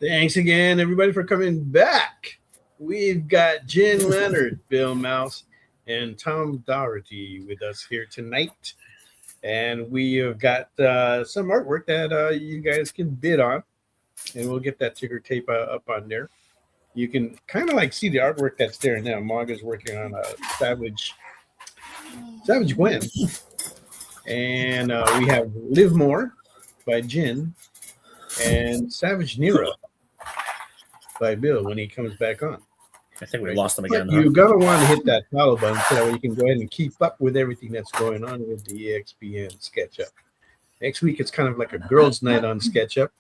Thanks again, everybody, for coming back. We've got Jen Leonard, Bill Mouse, and Tom Doherty with us here tonight. And we have got some artwork that you guys can bid on. And we'll get that ticker tape up on there. You can kind of like see the artwork that's there now. Mog is working on a Savage Gwen. And we have Live More by Jen and Savage NIRA by Bill when he comes back on. I think we lost them again. But you're going to want to hit that follow button so that way you can go ahead and keep up with everything that's going on with the EXPN SketchUp. Next week, it's kind of like a girls' night on SketchUp.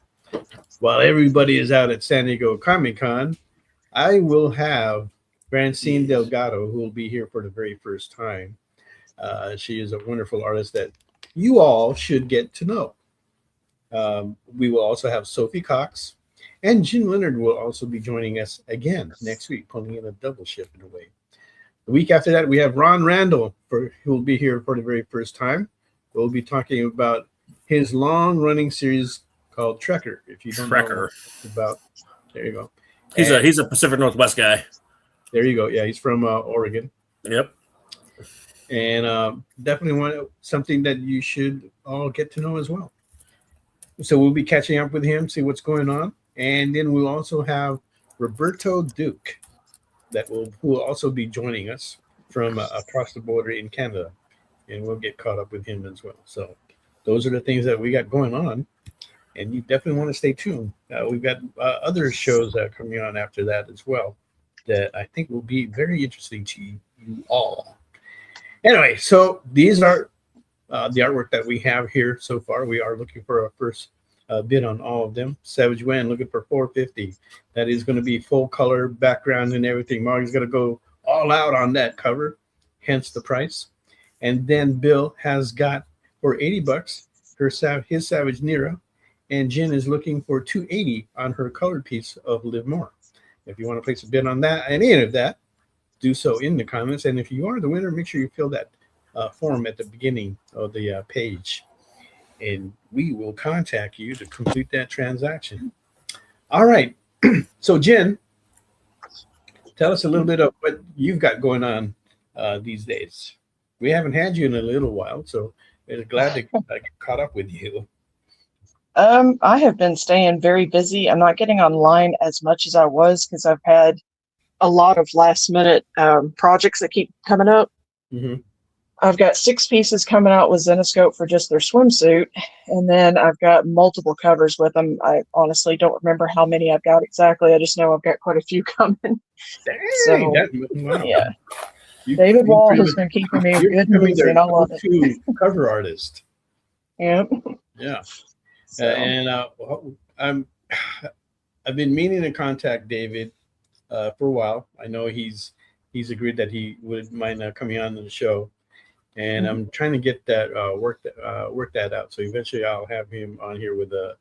While everybody is out at San Diego Comic-Con, I will have Francine Delgado, who will be here for the very first time. She is a wonderful artist that you all should get to know. We will also have Sophie Cox, and Jen Leonard will also be joining us again next week, pulling in a double shift in a way. The week after that, we have Ron Randall, who will be here for the very first time. We'll be talking about his long-running series called Trekker. If you don't know what it's about, there you go. He's a Pacific Northwest guy. There you go. Yeah, he's from Oregon. Yep. And definitely something that you should all get to know as well. So we'll be catching up with him, see what's going on. And then we'll also have Roberto Duke who will also be joining us from across the border in Canada. And we'll get caught up with him as well. So those are the things that we got going on. And you definitely want to stay tuned. We've got other shows coming on after that as well. that I think will be very interesting to you all. Anyway, so these are the artwork that we have here so far. We are looking for our first bid on all of them. Savage Wen looking for $450. That is going to be full color background and everything. Marty's going to go all out on that cover, hence the price. And then Bill has got for $80 his Savage NIRA, and Jen is looking for $280 on her colored piece of Live More. If you want to place a bid on that, any of that, do so in the comments. And if you are the winner, make sure you fill that form at the beginning of the page, and we will contact you to complete that transaction. All right. So Jen, tell us a little bit of what you've got going on these days. We haven't had you in a little while, so we're glad to get caught up with you. I have been staying very busy. I'm not getting online as much as I was because I've had a lot of last minute projects that keep coming up. Mm-hmm. I've got 6 pieces coming out with Zenoscope for just their swimsuit, and then I've got multiple covers with them. I honestly don't remember how many I've got exactly. I just know I've got quite a few coming. Dang, wow. Yeah. David Wall has been keeping me good and busy, and I love it. Cover artist. Yep. Yeah. So. I've been meaning to contact David for a while. I know he's agreed that he would mind coming on the show, and I'm trying to get that work that out. So eventually I'll have him on here with a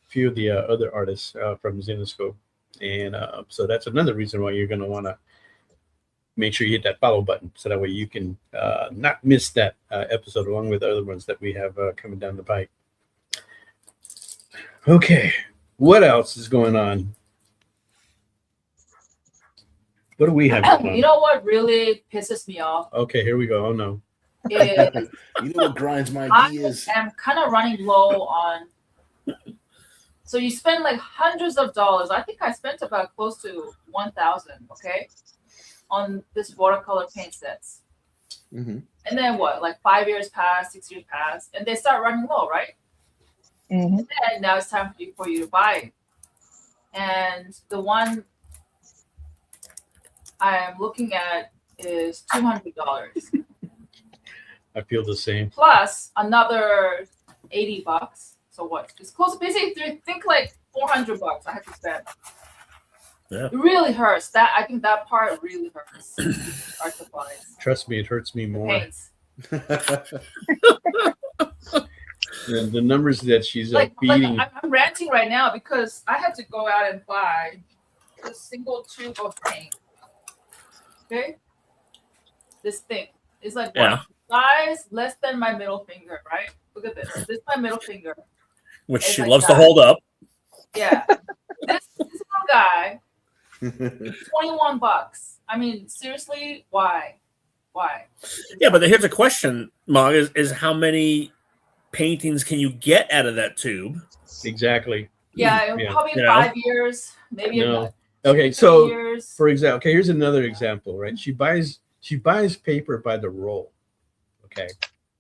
few of the other artists from Zenoscope, and so that's another reason why you're going to want to make sure you hit that follow button, so that way you can not miss that episode along with the other ones that we have coming down the pike. Okay, what else is going on? What do we have going on? You know what really pisses me off? Okay, here we go. Oh no. Is You know what grinds my I gears? am kind of running low on. So you spend like hundreds of dollars. I think I spent about close to 1,000. Okay, on this watercolor paint sets. Mm-hmm. And then what? Like 5 years pass, 6 years pass, and they start running low, right? Mm-hmm. And then now it's time for you to buy it. And the one I'm looking at is $200 I feel the same. plus another $80. So what? It's close. Basically, think like $400 I have to spend. Yeah. It really hurts. I think that part really hurts. Art supplies, Trust me, it hurts me more. paints. The numbers that she's Like beating. I'm ranting right now because I had to go out and buy a single tube of paint. Okay, this thing is like Yeah. size less than my middle finger, right? Look at this. This is my middle finger. Which It's she like loves that. to hold up. Yeah, this little guy, $21. I mean, seriously, why? Why? Yeah, but here's a question, Mog, is how many paintings can you get out of that tube? Exactly. Yeah, Yeah. probably You know? 5 years, maybe No. about Okay, 3 so years. for example, okay, here's another example, right? She buys paper by the roll. Okay.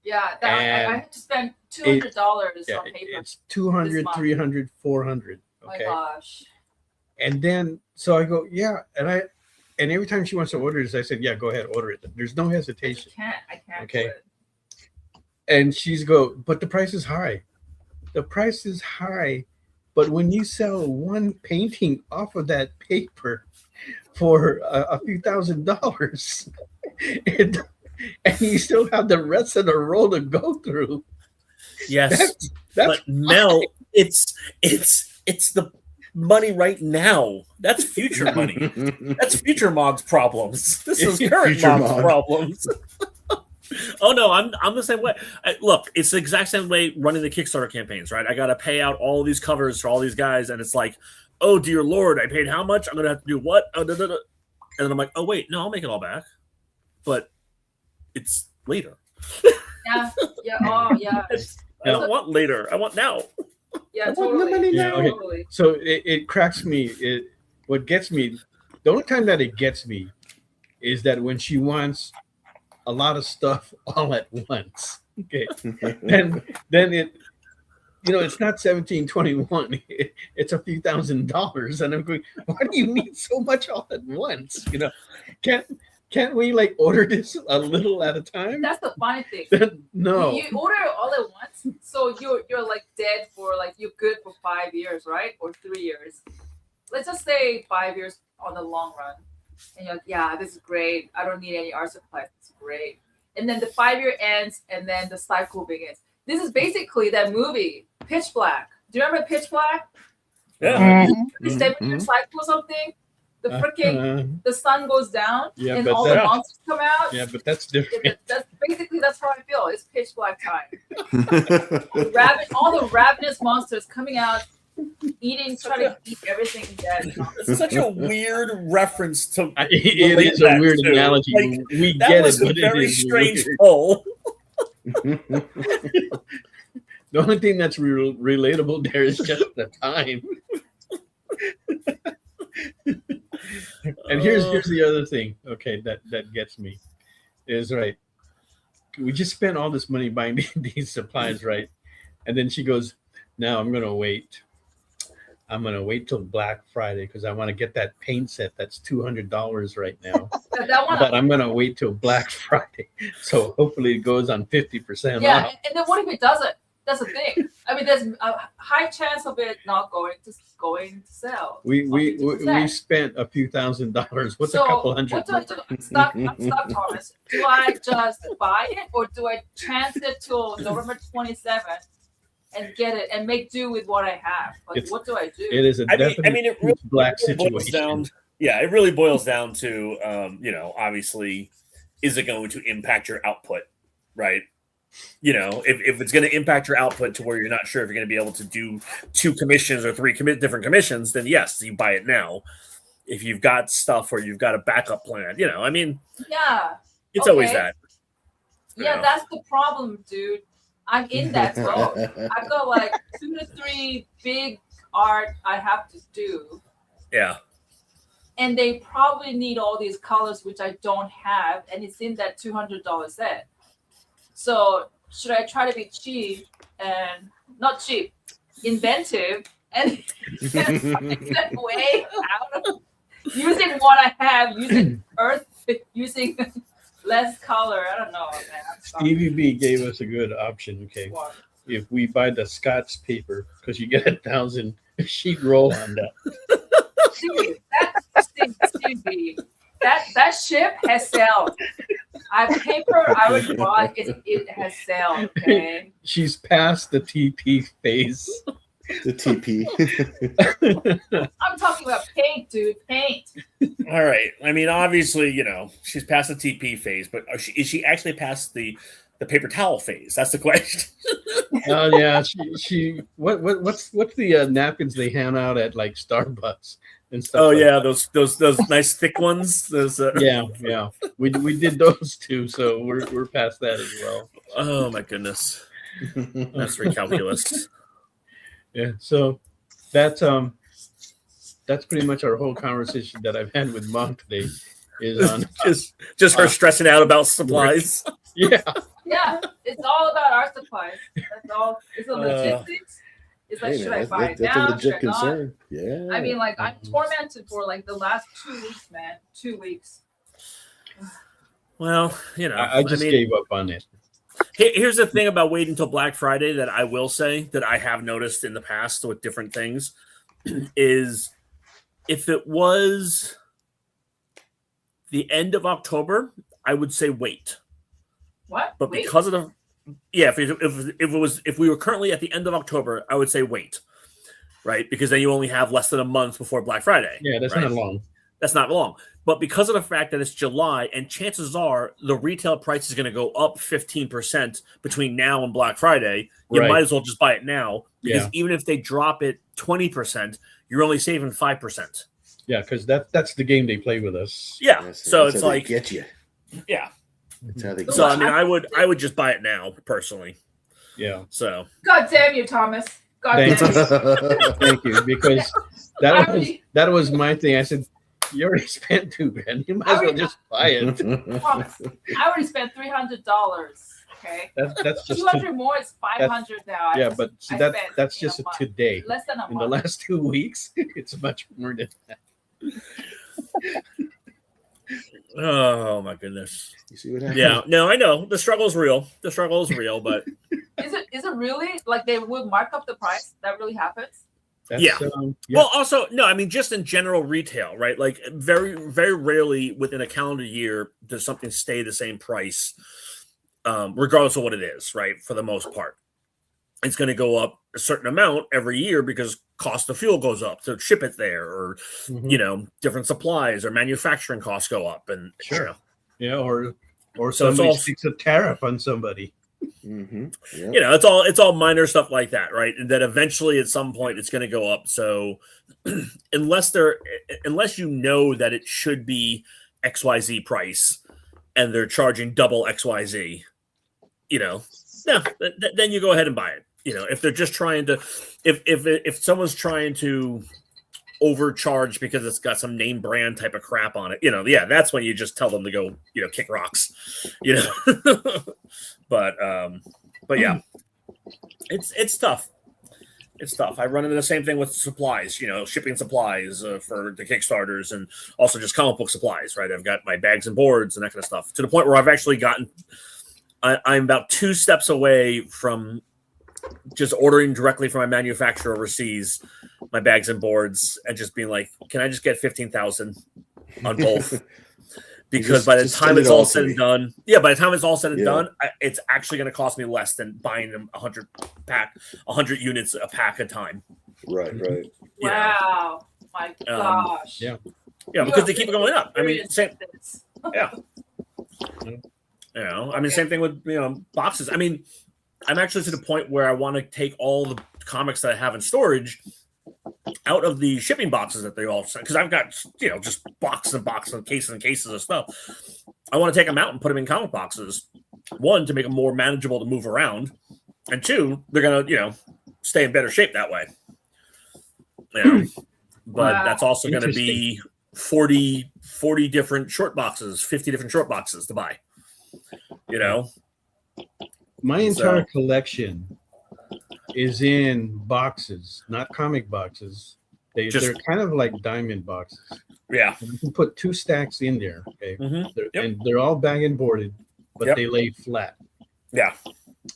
Yeah, I and had to spend $200 Yeah, on paper. it's 200, this month. 300, 400. Oh my Okay. gosh. And then so I go, yeah, and every time she wants to order this, I said, yeah, go ahead, order it. There's no hesitation. I can't Okay. do it. And she's go, but the price is high. The price is high, but when you sell one painting off of that paper for a few $1,000s, and you still have the rest of the roll to go through. Yes. That's But Mel, it's the money right now. That's future money. That's future Mog's problems. This is current Future Mog's Mog. problems. Oh no, I'm the same way. Look, it's the exact same way running the Kickstarter campaigns, right? I got to pay out all these covers for all these guys, and it's like, oh dear Lord, I paid how much? I'm gonna have to do what? Oh, da, da, da. And then I'm like, oh wait, no, I'll make it all back, but it's later. Yeah. Oh yeah. I don't want later. I want now. Yeah, I want the totally. money Yeah, now. Okay. totally. So it cracks me. What gets me, the only time that it gets me is that when she wants a lot of stuff all at once. Okay. then it's not 1721. It's a few $1,000s, and I'm going, why do you need so much all at once? Can't we like order this a little at a time? That's the funny thing. No. You order it all at once, so you're like dead for like you're good for 5 years, right? Or 3 years. Let's just say 5 years on the long run. And you're like, yeah, this is great. I don't need any art supplies. It's great. And then the 5 year ends, and then the cycle begins. This is basically that movie, Pitch Black. Do you remember Pitch Black? Yeah. The 7-year cycle or something. The freaking the sun goes down, and all the monsters come out. Yeah, but that's different. That's how I feel. It's Pitch Black time. All the ravenous monsters coming out, trying to eat everything dead. It's such a weird reference to. It is a weird analogy. Like, we that get was it, a but very it is strange weird. pull. The only thing that's relatable there is just the time. And here's the other thing, okay, that gets me, is right. We just spent all this money buying these supplies, right? And then she goes, now I'm gonna wait till Black Friday because I want to get that paint set that's $200 right now. But I'm gonna wait till Black Friday, so hopefully it goes on 50% Yeah, off. and then what if it doesn't? That's the thing. I mean, there's a high chance of it not going to sell. We spent a few $1,000s. What's a couple hundred? What do I do? I'm stuck, Thomas. Do I just buy it, or do I chance it till November 27th and get it and make do with what I have? Like, what do I do? It is a definite it really black boils situation. down. Yeah, it really boils down to, obviously, is it going to impact your output, right? If it's going to impact your output to where you're not sure if you're going to be able to do 2 commissions or 3 different commissions, then yes, you buy it now. If you've got stuff where you've got a backup plan, yeah, it's always that. Yeah, that's the problem, dude. I'm in that zone. I've got like 2 to 3 big art I have to do. Yeah. And they probably need all these colors, which I don't have, and it's in that $200 set. So should I try to be cheap and not cheap, inventive, and find a way out of using what I have, using earth, using less color? I don't know, man. Stevie B gave us a good option. Okay, What? if we buy the Scott's paper because you get 1,000 sheet roll on that. Stevie, that ship has sailed. I would buy it has sailed. Okay. She's past the TP phase. The TP. I'm talking about paint, dude. Paint. All right. I mean, obviously, she's past the TP phase, but is she actually past the paper towel phase? That's the question. Oh yeah, what's the napkins they hand out at like Starbucks and stuff? Oh like yeah, that. those nice thick ones. Those yeah. We did those too, so we're past that as well. Oh my goodness, that's recalculus. Yeah, so that's pretty much our whole conversation that I've had with Mom today. Is on just her stressing out about supplies. Yeah. Yeah, it's all about art supplies. That's all. It's the logistics. It's like, should I buy it that's now? a legit Should I not? concern. Yeah. I mean, like, I'm tormented for like the last 2 weeks, man. 2 weeks. Well, I just gave up on it. Here's the thing about waiting until Black Friday that I will say that I have noticed in the past with different things is if it was the end of October, I would say wait. What? But Wait? because of if we were currently at the end of October, I would say wait, right? Because then you only have less than a month before Black Friday. Yeah, that's right? not long. That's not long. But because of the fact that it's July, and chances are the retail price is going to go up 15% between now and Black Friday, you Right. might as well just buy it now. Because Yeah. even if they drop it 20%, you're only saving 5%. Yeah, because that's the game they play with us. Yeah. That's So how it's they like, get you. yeah. That's how they So I get mean, I would just buy it now personally. Yeah. So God damn you, Thomas. God Thank damn you. Thank you, because that was my thing. I said, You already spent $2,000. You might as well just buy it. Well, I already spent $300. Okay, That's just 200 more is 500 now. yeah, but see I that's spent that's in a just month. today. Less than a In the month. last 2 weeks, it's much more than that. Oh my goodness. You see what happens? Yeah, no, I know the struggle is real. The struggle is real, but Is it really like they would mark up the price? That really happens? That's, Yeah. yeah. Well, also, no, I mean, just in general retail, right? Like very, very rarely within a calendar year does something stay the same price, regardless of what it is, right? For the most part, it's going to go up a certain amount every year because cost of fuel goes up to ship it there, or different supplies or manufacturing costs go up, and Sure. Yeah, or So it's somebody all- sticks a tariff on somebody. Yeah. it's all minor stuff like that, right? And then eventually at some point it's going to go up. So unless you know that it should be XYZ price and they're charging double XYZ, then you go ahead and buy it. If they're just trying to, if someone's trying to overcharge because it's got some name brand type of crap on it, that's when you just tell them to go, kick rocks, but yeah, it's tough. It's tough. I run into the same thing with supplies, shipping supplies for the Kickstarters, and also just comic book supplies, right? I've got my bags and boards and that kind of stuff, to the point where I've actually gotten, I'm about 2 steps away from just ordering directly from my manufacturer overseas, my bags and boards, and just being like, can I just get 15,000 on both? Because by the time it's all said and done, it's actually going to cost me less than buying them 100 units a pack a time. Right. Wow, my gosh. Yeah, because they keep going up. I mean, same. Yeah. Same thing with boxes. I mean, I'm actually to the point where I want to take all the comics that I have in storage out of the shipping boxes that they all send, because I've got just boxes and boxes and cases of stuff. I want to take them out and put them in comic boxes. One, to make them more manageable to move around, and two, they're gonna stay in better shape that way. But that's also going to be 40 different short boxes, 50 different short boxes to buy. My entire collection is in boxes, not comic boxes. They're kind of like diamond boxes. Yeah. You can put 2 stacks in there. Okay. Mm-hmm. And they're all bag and boarded, but they lay flat. Yeah.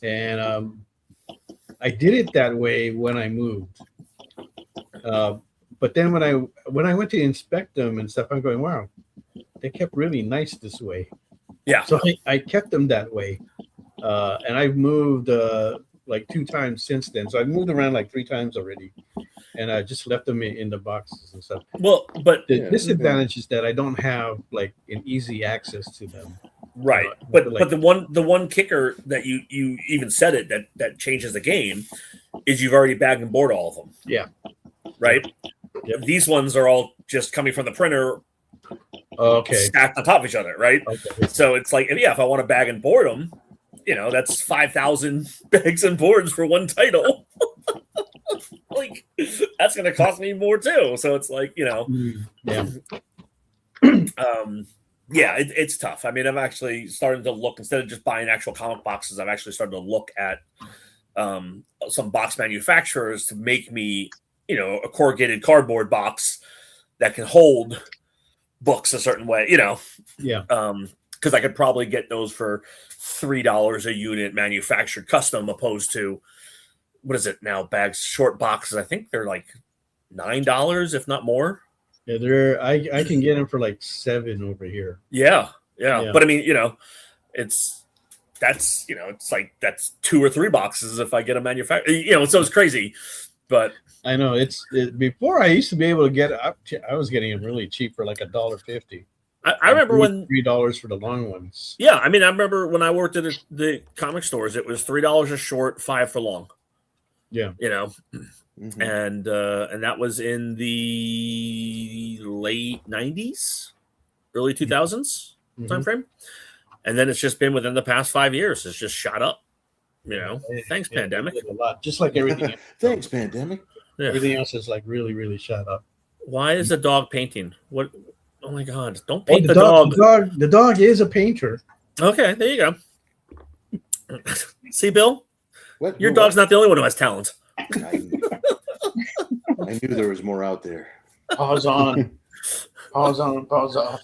And I did it that way when I moved. But then when I went to inspect them and stuff, I'm going, wow, they kept really nice this way. Yeah. So I kept them that way. And I've moved like 2 times since then. So I've moved around like 3 times already. And I just left them in the boxes and stuff. Well, but the disadvantage is that I don't have like an easy access to them. Right. But the one kicker that you even said it that changes the game is you've already bagged and board all of them. Yeah. Right? Yep. These ones are all just coming from the printer. Stacked on top of each other, right? Okay. So it's like, if I want to bag and board them, that's 5,000 bags and boards for one title. Like, that's going to cost me more too. So it's like, it's tough. I mean, I'm actually starting to look, instead of just buying actual comic boxes, I've actually started to look at some box manufacturers to make me, a corrugated cardboard box that can hold books a certain way, because I could probably get those for $3 a unit manufactured custom, opposed to, what is it now, bags, short boxes, I think they're like $9, if not more. Yeah, I can get them for like $7 over here. Yeah. But I mean, it's like that's 2 or 3 boxes if I get a manufacturer, so it's crazy. But I know before I used to be able to get I was getting them really cheap for like $1.50. I remember when $3 for the long ones. Yeah, I mean, I remember when I worked at the comic stores, it was $3 a short, 5 for long. Yeah, mm-hmm. And that was in the late 90s, early 2000s timeframe, and then it's just been within the past 5 years. It's just shot up. Thanks, pandemic. A lot, just like everything. Thanks, pandemic. Yeah. Everything else is like really, really shot up. Why is the dog painting? What Oh my God! Don't paint the dog. The dog is a painter. Okay, there you go. See, Bill, What? your dog's not the only one who has talent. I knew there was more out there. Pause on. Pause on. Pause off.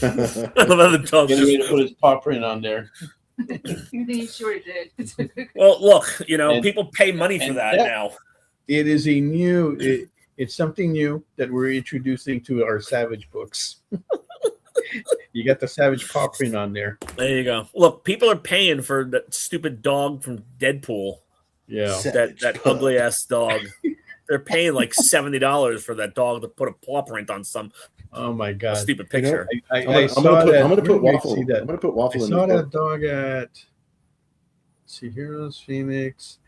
I love how the dog Get ready to put his paw print on there. He sure did. Well, look, And- people pay money for and that that- now. It is it's something new that we're introducing to our Savage books. You got the Savage paw print on there. There you go. Look, people are paying for that stupid dog from Deadpool. Yeah. That ugly ass dog. They're paying like $70 for that dog to put a paw print on some Oh my God. stupid picture. I I'm saw gonna that. put Where did I Waffle. see that? I'm gonna put I Waffle in saw the that dog at. Let's see, Heroes Phoenix.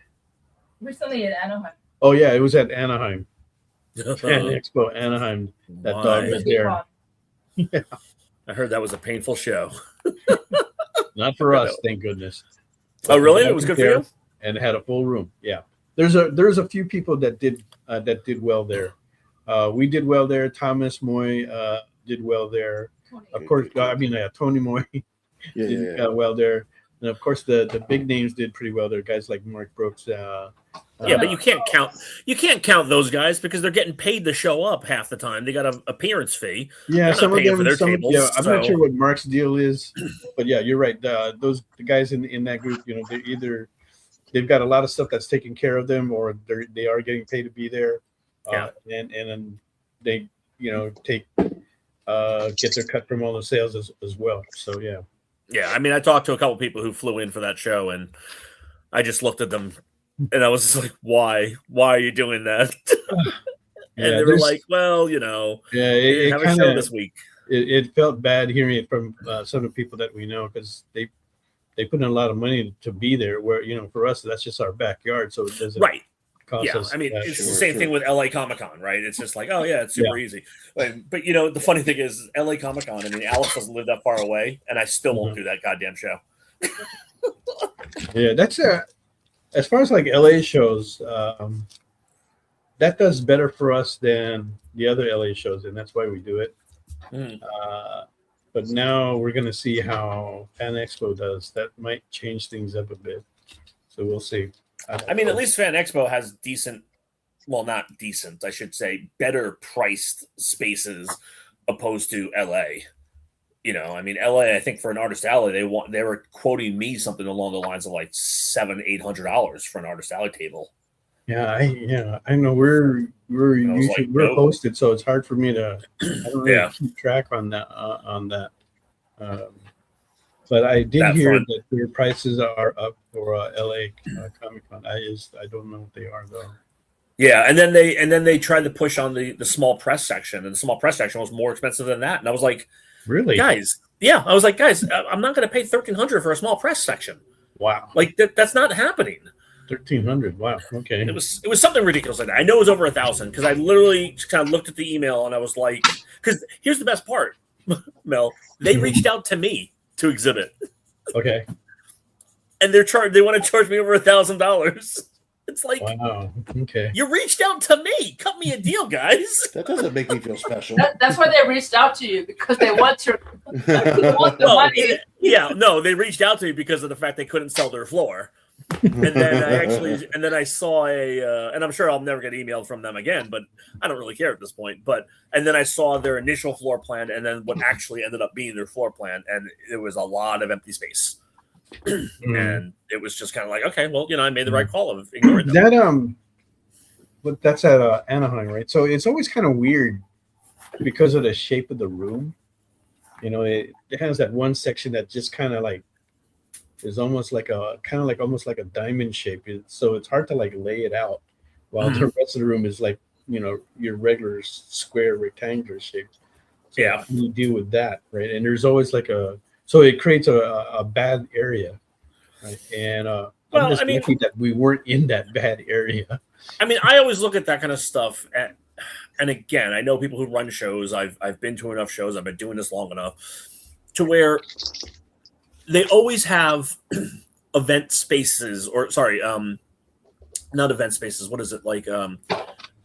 Recently in Anaheim. Oh yeah, it was at Anaheim. Fan Expo Anaheim. That dog Why? was there. I heard that was a painful show. Not for us, thank goodness. Oh, really? But It was good for there you? and had a full room. Yeah, there's a few people that did well there. We did well there. Thomas Moy did well there. Of course, Tony Moy did well there. And of course, the big names did pretty well there. Guys like Mark Brooks. Yeah, but you can't count those guys because they're getting paid to show up half the time. They got an appearance fee. Yeah, They're not some of paying for them. their tables, I'm not so- sure what Mark's deal is, but yeah, you're right. The guys in that group, they've got a lot of stuff that's taking care of them, or they are getting paid to be there. Yeah. And then they take get their cut from all the sales as well. So yeah. Yeah, I mean, I talked to a couple people who flew in for that show, and I just looked at them, and I was just like, "Why? Why are you doing that?" And they were like, "Well, yeah, it have a show this week." It felt bad hearing it from some of the people that we know because they put in a lot of money to be there. Where for us, that's just our backyard, so it doesn't Right. cost Yeah, us. I mean, it's sure, the same sure. thing with LA Comic-Con, right? It's just like, oh yeah, it's super easy. But the funny thing is, LA Comic-Con. I mean, Alex doesn't live that far away, and I still won't do that goddamn show. Yeah, that's as far as like LA shows, that does better for us than the other LA shows, and that's why we do it. Mm. But now we're going to see how Fan Expo does. That might change things up a bit. So we'll see. I mean, at least Fan Expo has decent, well, not decent, I should say, better priced spaces opposed to LA. I mean, LA, I think for an artist alley, they were quoting me something along the lines of like $700-800 for an artist alley table. Yeah, I know we're usually like, we're no. hosted, so it's hard for me to I don't really Yeah. keep track on that but I did That hear front. that their prices are up for LA Comic Con. I don't know what they are though. Yeah, and then they tried to push on the small press section, and the small press section was more expensive than that. And I was like, Really? guys, I'm not going to pay $1,300 for a small press section. Wow. Like that's not happening. 1,300. Wow. Okay. It was something ridiculous like that. I know it was over 1,000 because I literally just kind of looked at the email and I was like, because here's the best part, Mel. They reached out to me to exhibit, Okay. and they want to charge me over $1,000. It's like, Wow. Okay. you reached out to me. Cut me a deal, guys. That doesn't make me feel special. That's why they reached out to you because they want to. They want the No, money. they reached out to me because of the fact they couldn't sell their floor. And then I saw and I'm sure I'll never get emailed from them again, but I don't really care at this point. And then I saw their initial floor plan and then what actually ended up being their floor plan, and it was a lot of empty space. And it was just kind of like, okay, well, I made the right call of ignoring them. That but that's at Anaheim, right? So it's always kind of weird because of the shape of the room. It has that one section that just kind of like is almost like almost like a diamond shape. So it's hard to like lay it out, while the rest of the room is like your regular square rectangular shape. So Yeah. how do you deal with that, right? And there's always so it creates a bad area, right? And I'm just lucky that we weren't in that bad area. I mean, I always look at that kind of stuff and again, I know people who run shows. I've been to enough shows. I've been doing this long enough to where they always have event spaces, or sorry, not event spaces. What is it like?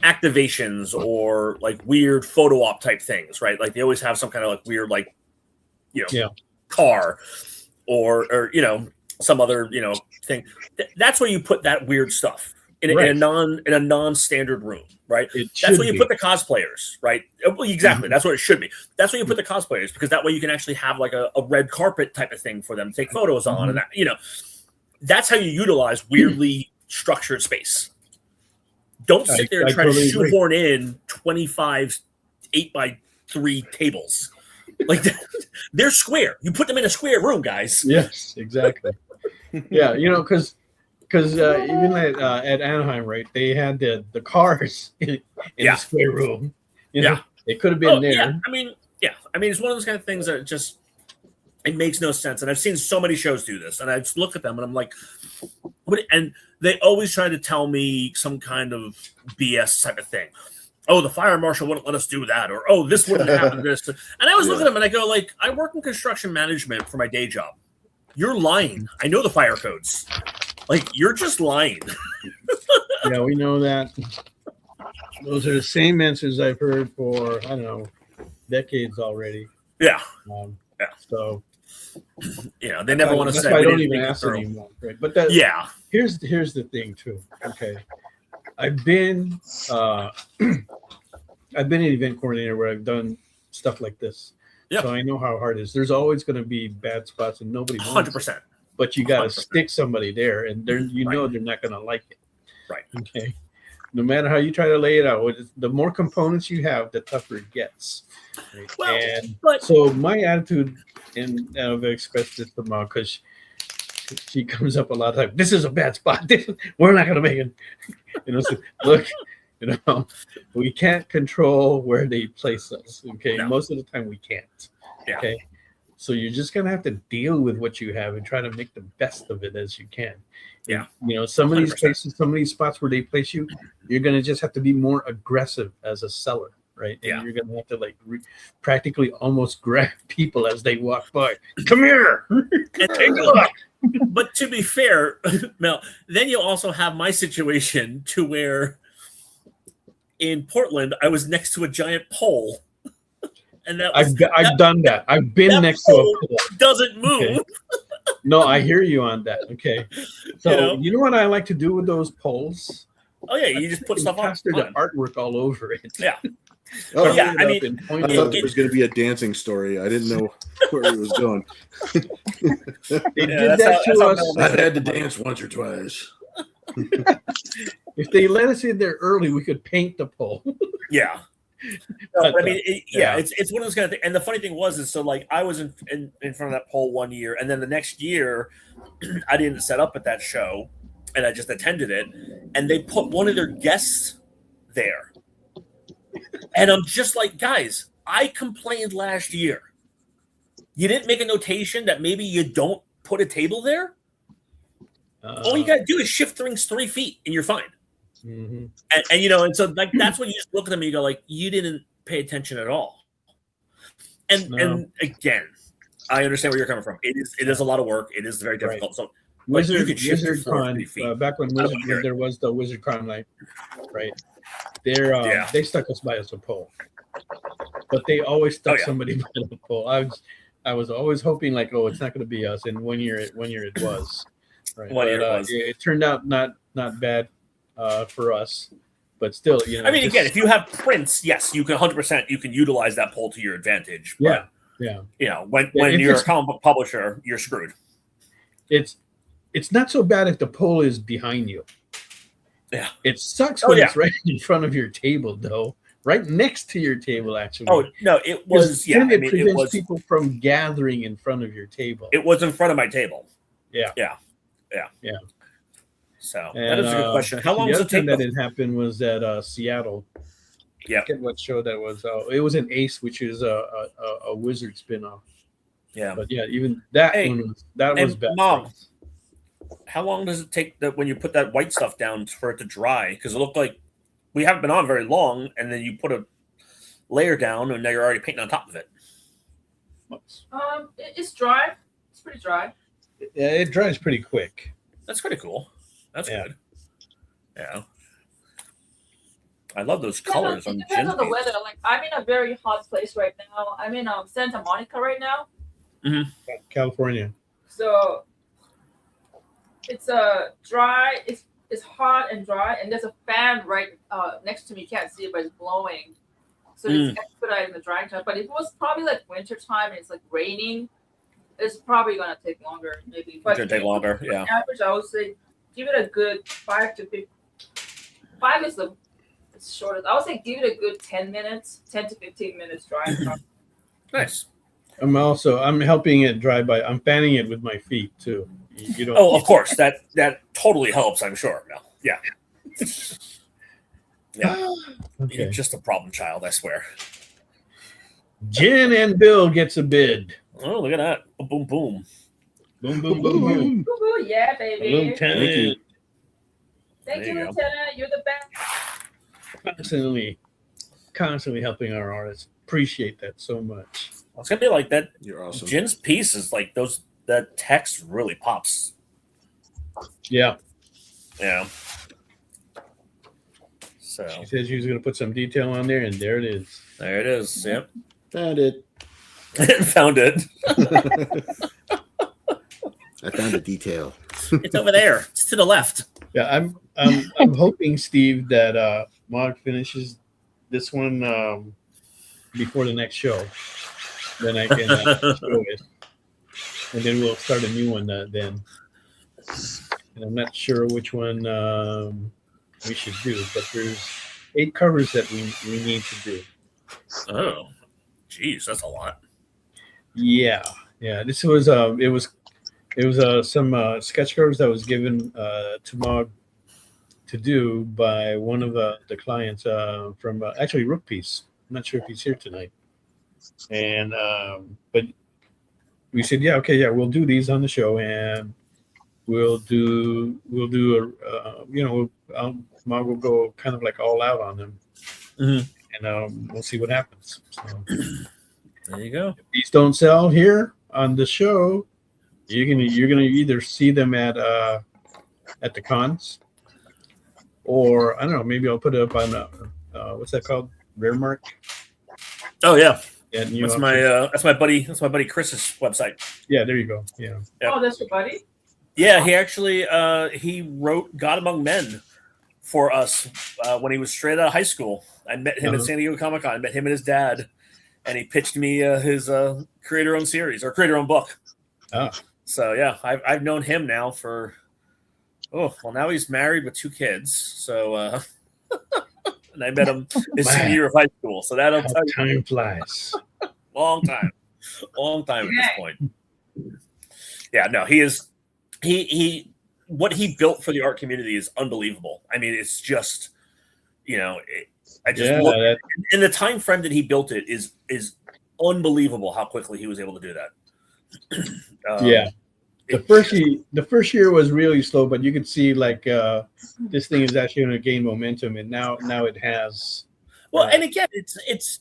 activations or like weird photo op type things, right? Like they always have some kind of like weird, like, car or some other, thing. That's where you put that weird stuff in a non-standard room, right? That's where you put the cosplayers, right? Well, exactly. That's what it should be. That's where you put the cosplayers, because that way you can actually have like a red carpet type of thing for them to take photos on, and that, that's how you utilize weirdly structured space. Don't sit there and try to shoehorn in 25 8x3 tables. Like they're square. You put them in a square room, guys. Yes, exactly. Yeah, because even at Anaheim, right? They had the cars in the square room. It could have been there. Yeah, I mean, it's one of those kind of things that just it makes no sense. And I've seen so many shows do this, and I just look at them and I'm like, what? And they always try to tell me some kind of BS type of thing. Oh, the fire marshal wouldn't let us do that, or oh, this wouldn't happen. This, and I always look at them and I go, like, I work in construction management for my day job. You're lying. I know the fire codes. Like, you're just lying. Yeah, we know that. Those are the same answers I've heard for, I don't know, decades already. Yeah. So, they never want to say. I don't even ask anymore. Right? But here's the thing too. Okay, I've been an event coordinator where I've done stuff like this. Yeah. So I know how hard it is. There's always going to be bad spots, and nobody 100%. But you got to stick somebody there, and they're they're not going to like it. Right. Okay. No matter how you try to lay it out, the more components you have, the tougher it gets. Right? Well, so my attitude, and I've expressed it to Mom because she comes up a lot of times. This is a bad spot. We're not going to make it. So, look, we can't control where they place us. Okay, most of the time we can't. Yeah. Okay, so you're just going to have to deal with what you have and try to make the best of it as you can. Yeah. Some of these 100%. places, some of these spots where they place you, you're going to just have to be more aggressive as a seller, right? And you're going to have to practically almost grab people as they walk by. Come here and take a look. But to be fair, Mel, then you also have my situation to where in Portland, I was next to a giant pole. And I've done that. I've been next to a pole. Doesn't move. Okay. No, I hear you on that. Okay. So you know what I like to do with those poles? Oh yeah, you just put stuff on. The artwork all over it. Yeah. Oh yeah, I mean, I thought there was going to be a dancing story. I didn't know where it was going. They did that to us. I've had to dance once or twice. If they let us in there early, we could paint the pole. Yeah. No, I mean, it's one of those kind of things. And the funny thing was, so like I was in front of that pole one year, and then the next year, I didn't set up at that show, and I just attended it, and they put one of their guests there, and I'm just like, guys, I complained last year. You didn't make a notation that maybe you don't put a table there. All you gotta do is shift things 3 feet, and you're fine. Mm-hmm. And so like that's when you just look at them and you go like, you didn't pay attention at all. And again, I understand where you're coming from. It is a lot of work. It is very difficult. Right. So WizardCon, back when there was the WizardCon night, right? They stuck us by as a pole, but they always stuck somebody by the pole. I was always hoping like, oh, it's not going to be us. And one year it was. Right. It turned out not bad. For us, but still, I mean, again, if you have prints, yes, you can 100% you can utilize that pole to your advantage. But, when you're a comic book publisher, you're screwed. It's not so bad if the pole is behind you. Yeah, it sucks when it's right in front of your table, though. Right next to your table, actually. Oh no, it was. Yeah, it prevents people from gathering in front of your table. It was in front of my table. Yeah. So that is a good question. How long does it take? That had happened was at Seattle. Yeah. I forget what show that was. It was an Ace, which is a Wizard spinoff. Yeah. But yeah, even that was bad. Mom, how long does it take that when you put that white stuff down for it to dry? Because it looked like we haven't been on very long, and then you put a layer down, and now you're already painting on top of it. It's dry. It's pretty dry. Yeah, it dries pretty quick. That's pretty cool. That's good. Yeah. I love those colors It on depends on the jeans. weather. Like I'm in a very hot place right now. I'm in Santa Monica right now. California. So it's dry. It's hot and dry, and there's a fan right next to me. You can't see it, but it's blowing. So it's expediting the drying time. But if it was probably like winter time and it's like raining, it's probably gonna take longer, maybe. But It's gonna take longer, yeah. On average, I would say give it a good 5 to 15. 5 is the shortest. I would say give it a good 10 to 15 minutes drying time. Nice. I'm helping it dry by I'm fanning it with my feet too. You don't. Oh, of course. That totally helps, I'm sure. No. Yeah. Yeah. Okay. You're just a problem child, I swear. Jen and Bill gets a bid. Oh, look at that. Boom, boom. Boom, boom, boom, boom. Woo-hoo, yeah, baby. Lieutenant. Thank There you, you go. Lieutenant. You're the best. Constantly helping our artists. Appreciate that so much. It's gonna be like that. You're awesome. Jin's piece is like those. That text really pops. Yeah. Yeah. So She said she was going to put some detail on there, and there it is. there it is. Yep. Found it. Found it. I found a detail. It's over there. It's to the left. Yeah, I'm hoping, Steve, that Mog finishes this one before the next show. Then I can show it. And then we'll start a new one then. And I'm not sure which one we should do, but there's 8 covers that we need to do. Oh, geez, that's a lot. Yeah. This was it was some sketch covers that was given to Mog to do by one of the clients from actually Rook Piece. I'm not sure if he's here tonight. And but we said, we'll do these on the show, and we'll do Mog will go kind of like all out on them, and we'll see what happens. So, there you go. If these don't sell here on the show, you're gonna either see them at the cons, or I don't know, maybe I'll put it up on what's that called, Rare Mark. Oh yeah. And That's my buddy Chris's website. Yeah, there you go. Yeah. Yep. Oh, that's your buddy? Yeah, he actually he wrote God Among Men for us when he was straight out of high school. I met him at San Diego Comic-Con. I met him and his dad, and he pitched me his creator-owned series or creator-owned book. Oh. So yeah, I've known him now for now he's married with 2 kids. So and I met him his senior year of high school. So that'll tell you. Time flies. Long time at this point. Yeah, no, he is. He what he built for the art community is unbelievable. I mean, it's just I just look in the time frame that he built it is unbelievable how quickly he was able to do that. The first year was really slow, but you could see like this thing is actually going to gain momentum, and now it has. Well, and again, it's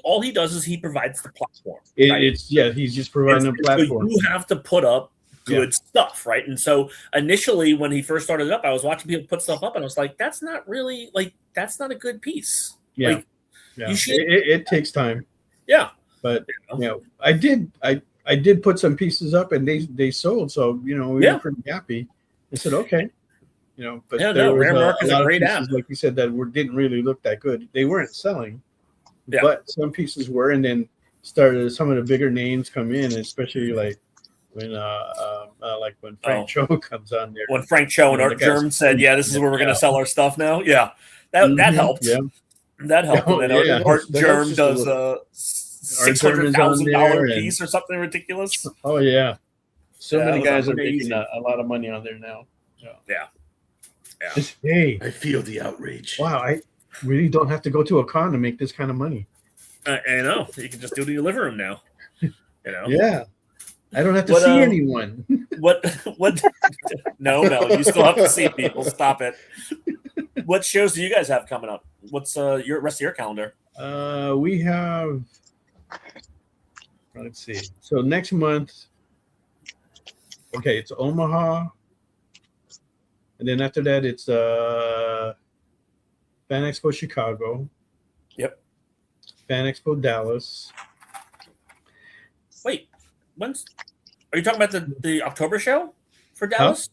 all he does is he provides the platform. Right? He's just providing a platform. So you have to put up good stuff, right? And so initially, when he first started up, I was watching people put stuff up, and I was like, that's not really that's not a good piece. Yeah, like, you should. It takes time. Yeah, but I did put some pieces up, and they sold, so we were pretty happy. I said, okay. But Rare Mark is a great app. Like you said, that didn't really look that good. They weren't selling, but some pieces were, and then started some of the bigger names come in, especially like when Frank Cho comes on there. When Frank Cho and Art Germ said, "Yeah, this is where we're going to sell our stuff now." Yeah, that helped. Yeah. That helped. And then Art Germ does $600,000 piece or something ridiculous. Oh yeah, many guys are making a lot of money on there now. Yeah. Hey, I feel the outrage. Wow, I really don't have to go to a con to make this kind of money. I know. You can just do it in your living room now. Yeah. I don't have to see anyone. What? No, you still have to see people. Stop it. What shows do you guys have coming up? What's your rest of your calendar? We have. Let's see. So next month. Okay, it's Omaha. And then after that, it's Fan Expo Chicago. Yep. Fan Expo Dallas. Wait, are you talking about the October show for Dallas?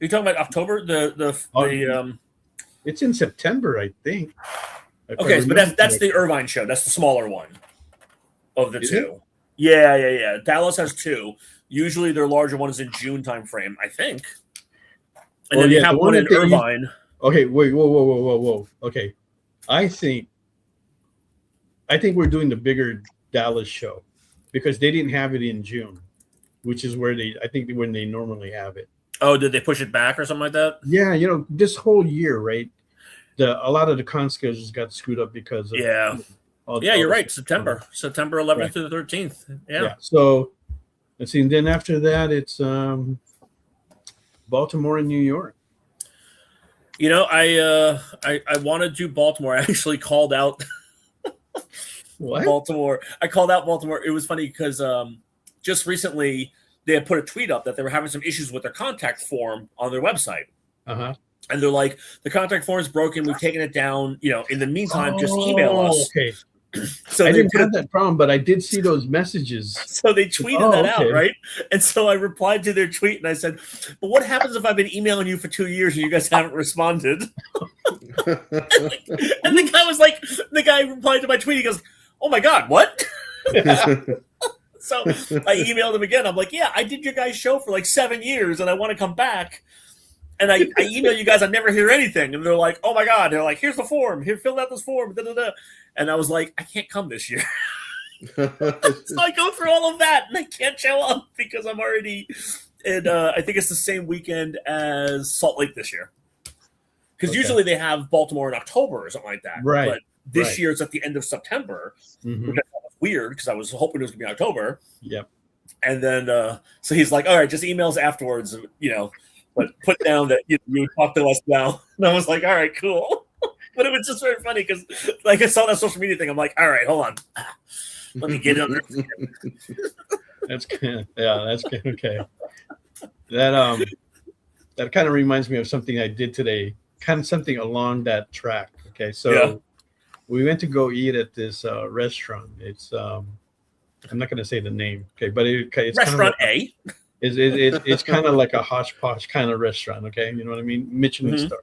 Are you talking about October? It's in September, I think. Okay, but that's the Irvine show. That's the smaller one of the Is two. Yeah. Dallas has two. Usually their larger one is in June timeframe, I think. And then you have one in Irvine. Okay, wait, whoa. Okay. I think we're doing the bigger Dallas show because they didn't have it in June, which is when they normally have it. Oh, did they push it back or something like that? Yeah, this whole year, right? A lot of the con schedules got screwed up because of you're right. September 11th to the 13th. Yeah. So let's see. And then after that, it's Baltimore and New York. I want to do Baltimore. I actually called out What? Baltimore. I called out Baltimore. It was funny because just recently they had put a tweet up that they were having some issues with their contact form on their website. Uh-huh. And they're like, the contact form is broken. We've taken it down. In the meantime, just email us. Okay. So I didn't have that problem, but I did see those messages. So they tweeted that out, right? And so I replied to their tweet and I said, "But what happens if I've been emailing you for 2 years and you guys haven't responded?" And the guy replied to my tweet. He goes, "Oh my God, what?" So I emailed him again. I'm like, "Yeah, I did your guys' show for like 7 years and I want to come back." And I email you guys, I never hear anything. And they're like, "Oh my God." They're like, "Here's the form. Here, fill out this form." Da, da, da. And I was like, "I can't come this year." So I go through all of that and I can't show up because I'm already in, I think it's the same weekend as Salt Lake this year. Because usually they have Baltimore in October or something like that. Right. But this year it's at the end of September, which I thought was weird because I was hoping it was going to be October. Yep. And then, so he's like, "All right, just emails afterwards, but put down that you would talk to us now." And I was like, "All right, cool." But it was just very funny because, I saw that social media thing. I'm like, "All right, hold on, let me get it under." That's good. Yeah, that's good. Okay. That kind of reminds me of something I did today. Kind of something along that track. Okay, so we went to go eat at this restaurant. It's I'm not going to say the name. Okay, but it's Restaurant kind of A. It's kind of like a hosh posh kind of restaurant. Okay, you know what I mean? Michelin star.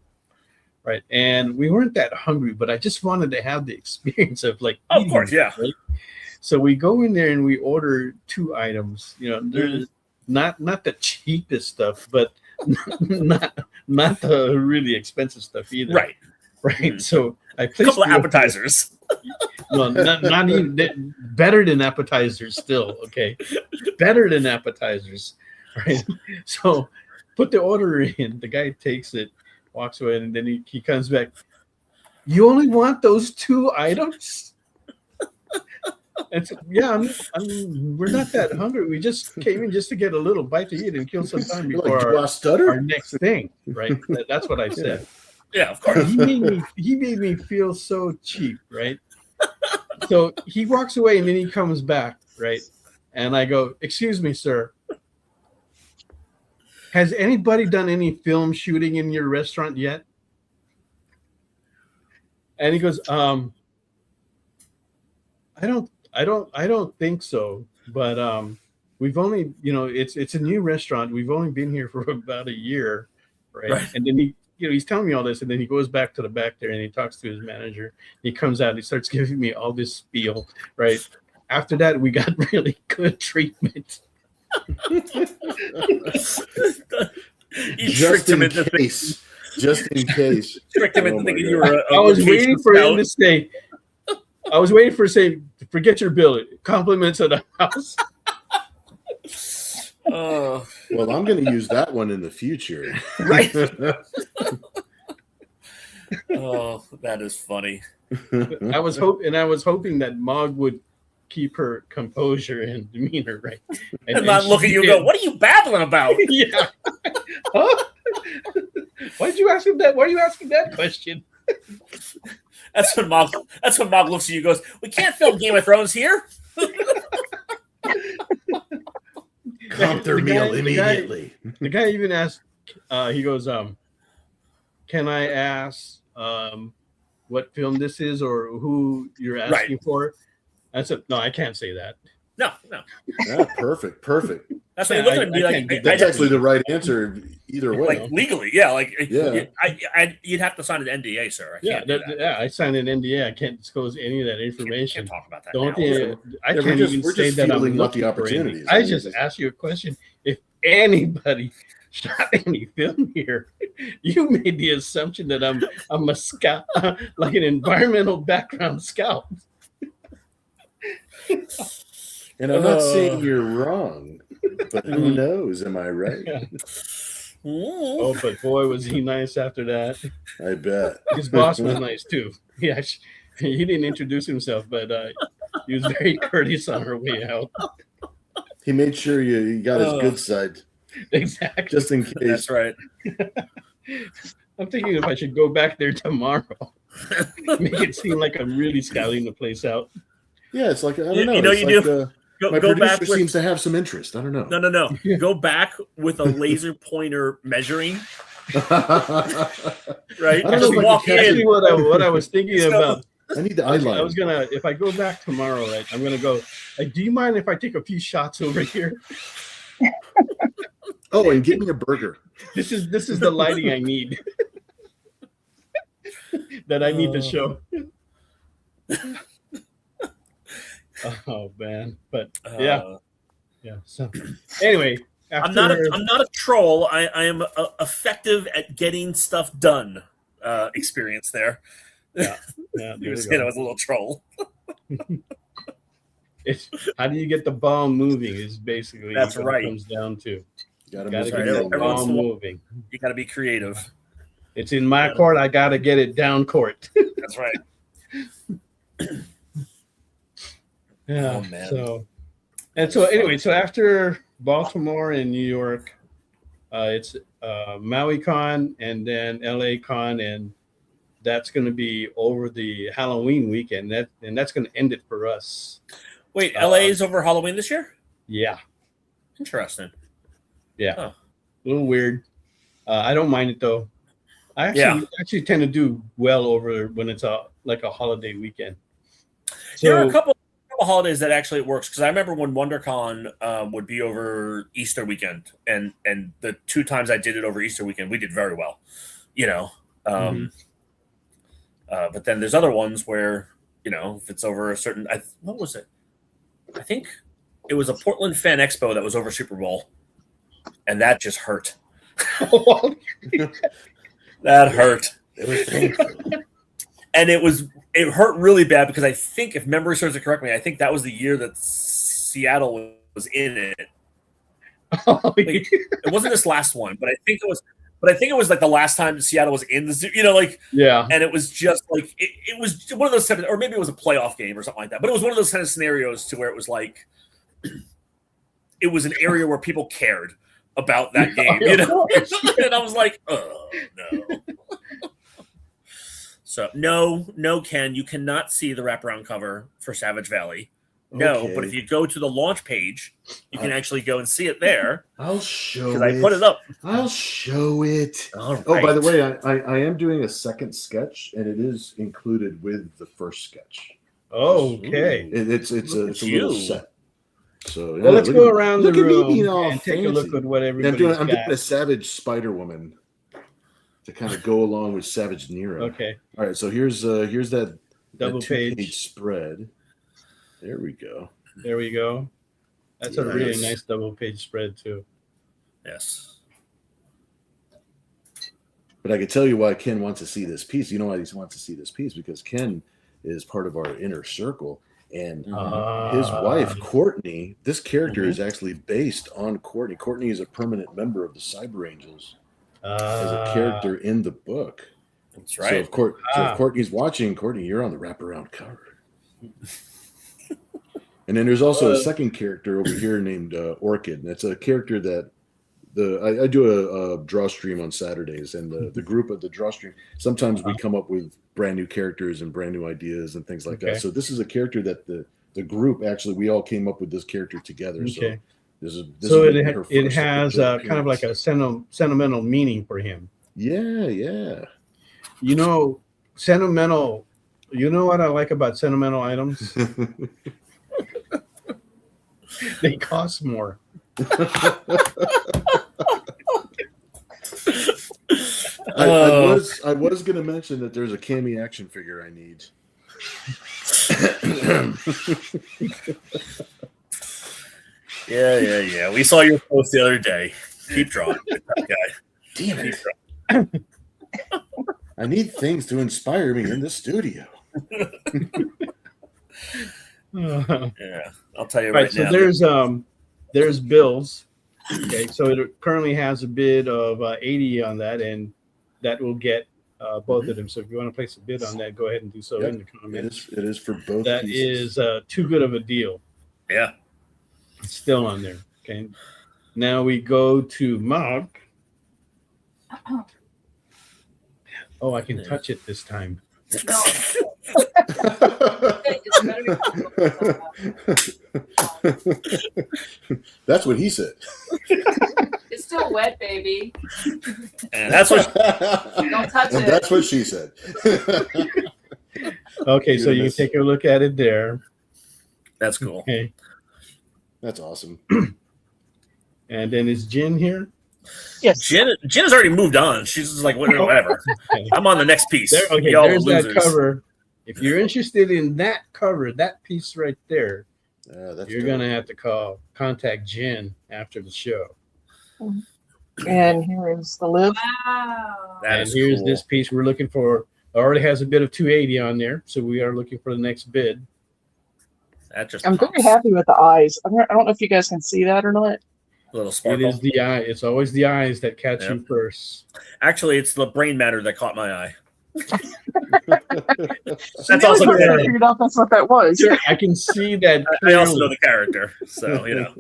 Right. And we weren't that hungry, but I just wanted to have the experience of of course, yeah. Right? So we go in there and we order 2 items. There's not the cheapest stuff, but not the really expensive stuff either. Right. Right. So I placed a couple of appetizers. No, not even better than appetizers still. Okay. Better than appetizers. Right. So put the order in, the guy takes it, walks away, and then he comes back. "You only want those 2 items?" And so, we're not that hungry. We just came in just to get a little bite to eat and kill some time before our next thing, right? That's what I said. Yeah, of course. He made me feel so cheap, right? So he walks away and then he comes back, right? And I go, "Excuse me, sir. Has anybody done any film shooting in your restaurant yet?" And he goes, I don't think so. But we've only, it's a new restaurant. We've only been here for about a year, right? And then he's telling me all this, and then he goes back to the back there and he talks to his manager. He comes out, and he starts giving me all this spiel, right? After that, we got really good treatment. Just in case. Tricked him into thinking you were I was waiting for him to say, "Forget your bill. Compliments of the house." Well, I'm going to use that one in the future. Right. Oh, that is funny. I was hoping that Mog would keep her composure and demeanor, right? And not look at you and go, "What are you babbling about?" Yeah. Huh? Why'd you ask him that? Why are you asking that question? That's when Mog looks at you and goes, "We can't film Game of Thrones here." Comp their meal immediately. The guy even asked, he goes, "Can I ask what film this is or who you're asking for? I said, no, I can't say that. No. Yeah, perfect. That's what you look at and be like. That's actually the right answer either way. Like legally, yeah. Yeah. You'd have to sign an NDA, sir. I can't I signed an NDA. I can't disclose any of that information. Can't talk about that. Don't now. I can't even say that I'm feeling looking the for opportunities. I just asked you a question. If anybody shot any film here, you made the assumption that I'm a scout, like an environmental background scout. And I'm not saying you're wrong, but who knows? Am I right? Oh, but boy, was he nice after that. I bet. His boss was nice too. Yeah, he didn't introduce himself, but he was very courteous on her way out. He made sure you got his good side. Exactly. Just in case. That's right. I'm thinking if I should go back there tomorrow, make it seem like I'm really scouting the place out. Yeah, it's like, I don't know. You know, it's you like, do. My Go producer back with, seems to have some interest. I don't know. No. Go back with a laser pointer measuring. Right? I don't know if I walk can catch in. it. What I was thinking about. I need the eyeliner. I was gonna, if I go back tomorrow, right? I'm gonna go. Like, do you mind if I take a few shots over here? Oh, and get me a burger. This is the lighting I need. That I need to show. Oh man, but yeah. So anyway, I'm not a troll. I am effective at getting stuff done. Experience there. Yeah. You were saying I was a little troll. It's how do you get the ball moving? Is basically That's what right. It comes down to. Gotta Gotta move get it the ball moving. You got to be creative. It's in my court. I got to get it down court. That's right. Yeah. Oh, man. So anyway, so after Baltimore and New York, it's Maui Con and then LA Con, and that's going to be over the Halloween weekend. That's going to end it for us. Wait, LA is over Halloween this year? Yeah. Interesting. Yeah. Huh. A little weird. I don't mind it though. I actually tend to do well over when it's like a holiday weekend. So, there are a couple holidays that actually it works, because I remember when WonderCon would be over Easter weekend, and the 2 times I did it over Easter weekend, we did very well, you know. But then there's other ones where, you know, if it's over a certain, what was it? I think it was a Portland Fan Expo that was over Super Bowl, and that just hurt. That hurt. It was painful. And it hurt really bad because I think, if memory serves it correctly, I think that was the year that Seattle was in it. Wait, it wasn't this last one, but I think it was like the last time Seattle was in the, you know, like, yeah. And it was just like it was one of those, or maybe it was a playoff game or something like that. But it was one of those kind of scenarios to where it was like it was an area where people cared about that game, you know. And I was like, oh no. So no, Ken, you cannot see the wraparound cover for Savage Valley. No, Okay. but if you go to the launch page, you can actually go and see it there. I'll show it. Because I put it up. I'll show it. All Oh, by right. the way, I am doing a second sketch, and it is included with the first sketch. Okay. It's a little set. So Well, let's go around the look at me room being all and take a fancy. look at what I'm everybody's doing got. a Savage Spider Woman to kind of go along with Savage NIRA. Okay. All right, so here's that Double that page. 2-page spread. There we go. There we go. That's a Yes. really nice double page spread too. Yes. But I can tell you why Ken wants to see this piece. You know why he wants to see this piece? Because Ken is part of our inner circle. And his wife, Courtney, this character is actually based on Courtney. Courtney is a permanent member of the Cyber Angels as a character in the book. That's right. So if Courtney's watching, Courtney, you're on the wraparound cover. And then there's also a second character over here named Orchid. And it's a character that I do a draw stream on Saturdays, and the group of the draw stream, sometimes we come up with brand new characters and brand new ideas and things like that. So this is a character that the group, actually, we all came up with this character together. Okay. So it has kind of like a sentimental meaning for him. Yeah. You know, sentimental. You know what I like about sentimental items? They cost more. I was going to mention that there's a Cammy action figure I need. Yeah. We saw your post the other day. Keep drawing, that guy. Damn it! I need things to inspire me in the studio. Yeah, I'll tell you Right. right So now. there's Bill's. Okay, so it currently has a bid of 80 on that, and that will get both of them. So if you want to place a bid on that, go ahead and do so in the comments. It is for both. That pieces. is too good of a deal. Yeah. It's still on there. Okay. Now we go to Mog. Oh, I can touch it this time. No. That's what he said. It's still wet, baby. And that's what Don't touch And it. that's what she said. Okay, so you can take a look at it there. that's cool. Okay. That's awesome. And then is Jen here? Yes. Jen has already moved on. She's just like, whatever. Okay. I'm on the next piece. Okay, Y'all there's that losers. cover. If you're interested in that cover, that piece right there, That's you're dope. gonna have to contact Jen after the show. And here is the lid. Wow. That And is here's cool. this piece we're looking for. Already has a bid of 280 on there, so we are looking for the next bid. That just I'm very pops. happy with the eyes. I don't know if you guys can see that or not. A little It sparkle. is the eye. It's always the eyes that catch Yep. you first. Actually, it's the brain matter that caught my eye. That's That's also I fair. figured out that's what that was. Sure, I can see that. I also know clearly. the character, so you know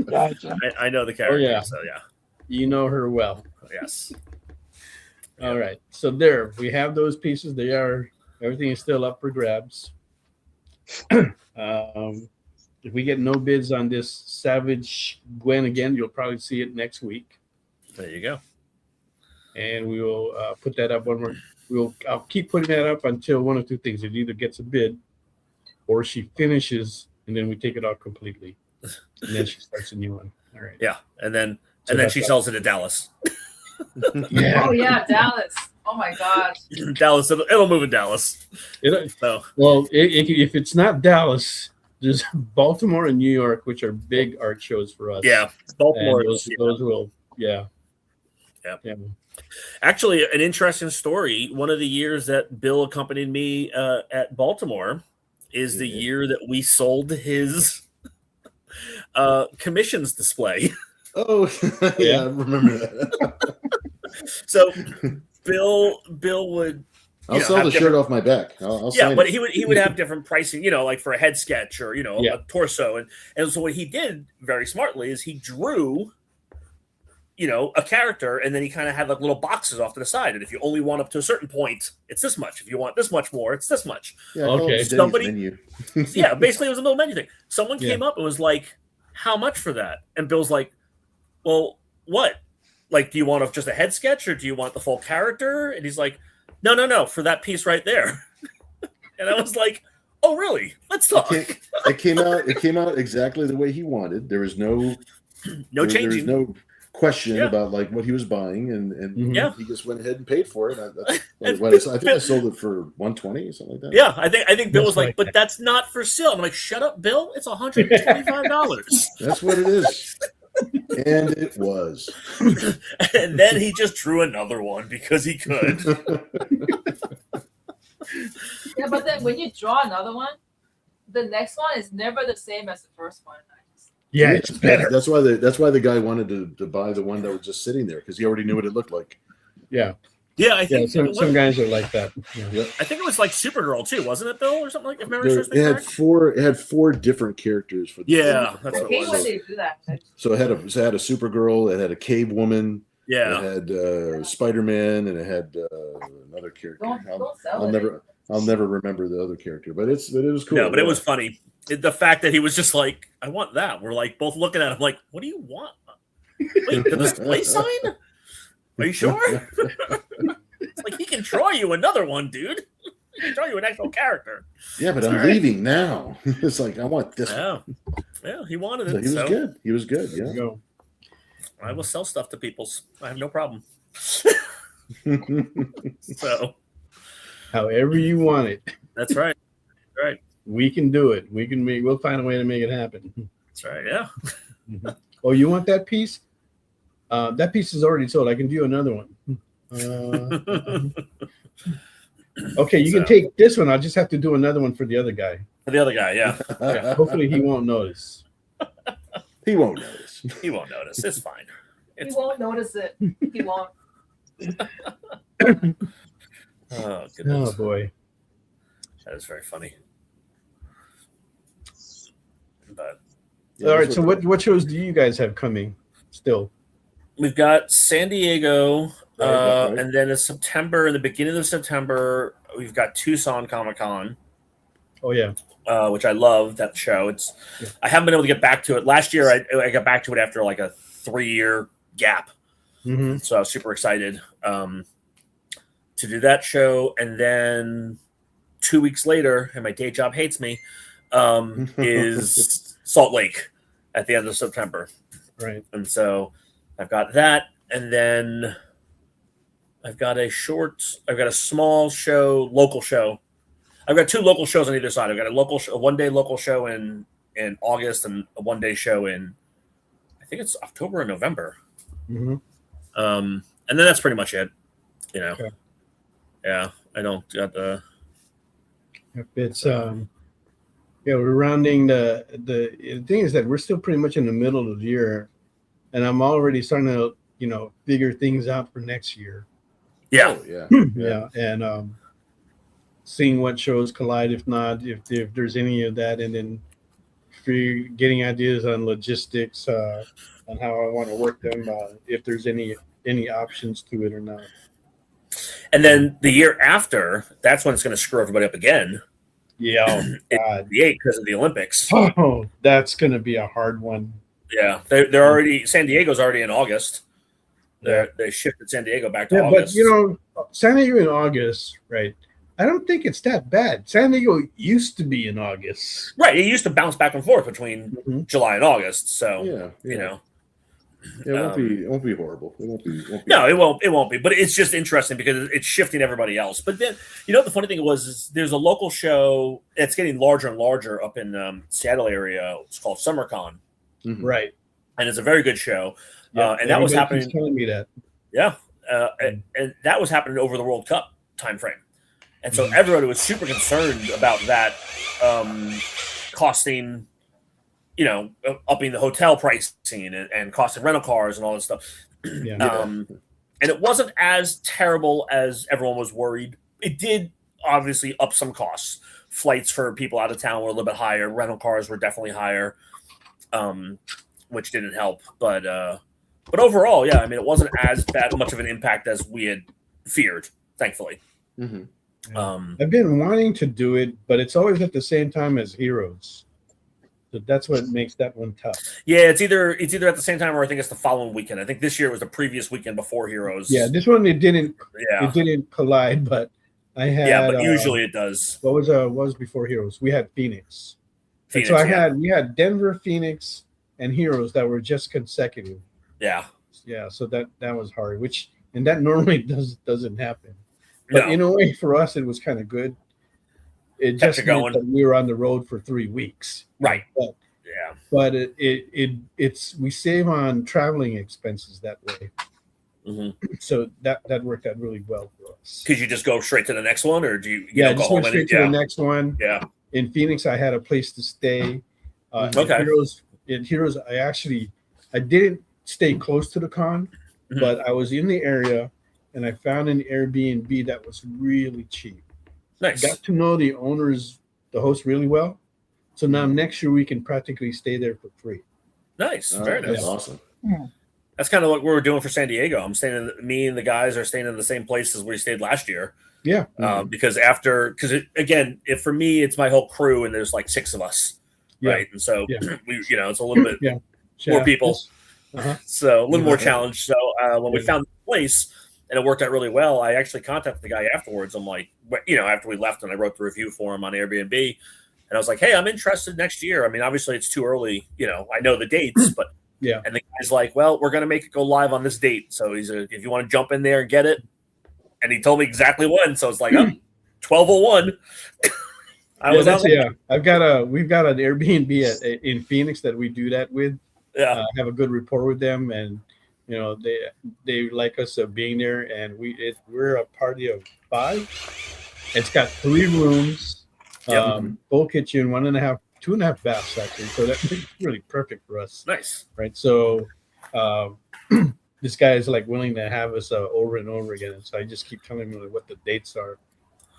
Gotcha. I know the character. yeah. So yeah, You know her well. yes. All right. So there we have those pieces. Everything is still up for grabs. If we get no bids on this Savage Gwen again, you'll probably see it next week. There you go. And we will put that up I'll keep putting that up until one of two things. It either gets a bid or she finishes and then we take it off completely. And then she starts a new one. All right. Yeah, and then So she that's sells it to Dallas. Yeah. Oh yeah, Dallas. Oh my gosh. Dallas, it'll move in Dallas. So Well, if it's not Dallas, there's Baltimore and New York, which are big art shows for us. yeah, Baltimore. And those will, yeah. Yep. Yeah. Actually, an interesting story. One of the years that Bill accompanied me at Baltimore is the year that we sold his commissions display. Oh, yeah, I remember that. So Bill would I'll sell the shirt off my back. I'll sign but it. he would have different pricing, like for a head sketch or Yeah. a torso, and so what he did very smartly is he drew a character, and then he kind of had like little boxes off to the side, and if you only want up to a certain point, it's this much. If you want this much more, it's this much. Yeah, call it Okay. Denny's Somebody- menu. Yeah, basically it was a little menu thing. Someone Yeah. came up and was like, "How much for that?" And Bill's like, "Well, what? Like, do you want just a head sketch, or do you want the full character?" And he's like, No, for that piece right there. And I was like, "Oh, really? Let's talk." It came out exactly the way he wanted. There was no No there was changing. no question Yeah. about like what he was buying, and Yeah. he just went ahead and paid for it. And I think I sold it for $120 or something like that. Yeah, I think Bill was That's like, like "But that's not for sale." I'm like, "Shut up, Bill! It's $125." That's what it is. And it was. And then he just drew another one because he could. Yeah, but then when you draw another one, the next one is never the same as the first one. Yeah, it's better. That's why the guy wanted to buy the one that was just sitting there because he already knew what it looked like. Yeah. Yeah, I Yeah. think Some guys are like that. Yeah. I think it was like Supergirl too, wasn't it, Bill, or something like? If memory serves me It had correct. it had four different characters for the Yeah, that's I what it hate was. when they do that. So it had a Supergirl, it had a cave woman, Yeah, it had Spider-Man, and it had another character. Don't sell I'll it. never remember the other character, but it was cool. no, but it was funny. The fact that he was just like, "I want that." We're like both looking at him like, "What do you want? Wait, the display sign? Are you sure?" It's like he can draw you another one, dude. We can show you an actual character. Yeah, but I'm leaving now. It's like, I want this one. Yeah, he wanted So it. he was good. He was good. There you Yeah. go. I will sell stuff to people. I have no problem. So, However you want it, that's right. Right. we can do it. We'll find a way to make it happen. That's right. Yeah. Oh, you want that piece? That piece is already sold. I can do another one. Okay, you can take this one. I'll just have to do another one for the other guy. For the other guy, yeah. Hopefully he won't notice. He won't notice. He won't notice. It's fine. He won't notice it. He won't. Oh, goodness. Oh boy. That is very funny. But All right. So what shows do you guys have coming still? we've got San Diego, Right. and then in September, in the beginning of September, we've got Tucson Comic Con. Oh yeah. Which I love that show. I haven't been able to get back to it. Last year, I got back to it after like a 3-year gap. Mm-hmm. So I was super excited to do that show. And then 2 weeks later, and my day job hates me, is Salt Lake at the end of September. Right. And so I've got that. And then I've got a small show, local show. I've got 2 local shows on either side. I've got a one-day local show in August and a one-day show in, I think it's October or November. Mm-hmm. And then that's pretty much it. Okay. Yeah, I don't got the. It's we're rounding the thing is that we're still pretty much in the middle of the year, and I'm already starting to figure things out for next year. Yeah, Yeah, and seeing what shows collide, if not, if there's any of that, and then getting ideas on logistics, on how I want to work them, if there's any options to it or not. and then the year after, that's when it's going to screw everybody up again. Yeah, The 8 because of the Olympics. oh, that's going to be a hard one. Yeah, they're already. San Diego's already in August. They shifted San Diego back to August. But San Diego in August, right? I don't think it's that bad. San Diego used to be in August. Right, it used to bounce back and forth between July and August. So Yeah, it won't be horrible. It won't be. No, it won't be. But it's just interesting because it's shifting everybody else. But then, the funny thing is there's a local show that's getting larger and larger up in Seattle area. It's called SummerCon, Right? and it's a very good show. Yeah, and that was everybody keeps happening. telling me that. Yeah, and that was happening over the World Cup timeframe, and so everybody was super concerned about that costing. Upping the hotel pricing and costing rental cars and all this stuff. Yeah. And it wasn't as terrible as everyone was worried. It did obviously up some costs. Flights for people out of town were a little bit higher. Rental cars were definitely higher, which didn't help. But overall, yeah, I mean, it wasn't as bad, much of an impact as we had feared, thankfully. Mm-hmm. I've been wanting to do it, but it's always at the same time as Heroes. So that's what makes that one tough. Yeah, it's either at the same time or I think it's the following weekend. I think this year was the previous weekend before Heroes. Yeah, this one it didn't collide, but I had. Yeah, but usually it does. What was before Heroes? We had Phoenix. Phoenix, so we had Denver, Phoenix, and Heroes that were just consecutive. Yeah. Yeah, so that was hard, and that normally doesn't happen. But in a way, for us, it was kind of good. It just meant that we were on the road for 3 weeks. Right. But it's we save on traveling expenses that way. Mm-hmm. So that worked out really well for us. Could you just go straight to the next one, or do you just go went straight to the next one? Yeah. In Phoenix, I had a place to stay. Okay. In Heroes, I didn't stay close to the con, but I was in the area, and I found an Airbnb that was really cheap. Nice. Got to know the host really well. So now next year we can practically stay there for free. Nice. Very nice. That's awesome. Yeah. That's kind of what we were doing for San Diego. Me and the guys are staying in the same place as we stayed last year. Yeah. Because for me, it's my whole crew, and there's like 6 of us. Yeah. Right. And so we, it's a little bit more people. Uh-huh. So a little more challenge. So when we found the place, and it worked out really well. I actually contacted the guy afterwards. I'm like, after we left and I wrote the review for him on Airbnb, and I was like, hey, I'm interested next year. I mean, obviously it's too early. I know the dates, but yeah. And the guy's like, well, we're going to make it go live on this date. So if you want to jump in there and get it. And he told me exactly when. So it's like, 12:01. We've got an Airbnb in Phoenix that we do that with. Yeah. Have a good rapport with them, and they like us being there, and we're a party of 5. It's got 3 rooms, full kitchen, 2.5 baths actually. So that's really perfect for us. Nice, right? So this guy is like willing to have us over and over again. So I just keep telling him what the dates are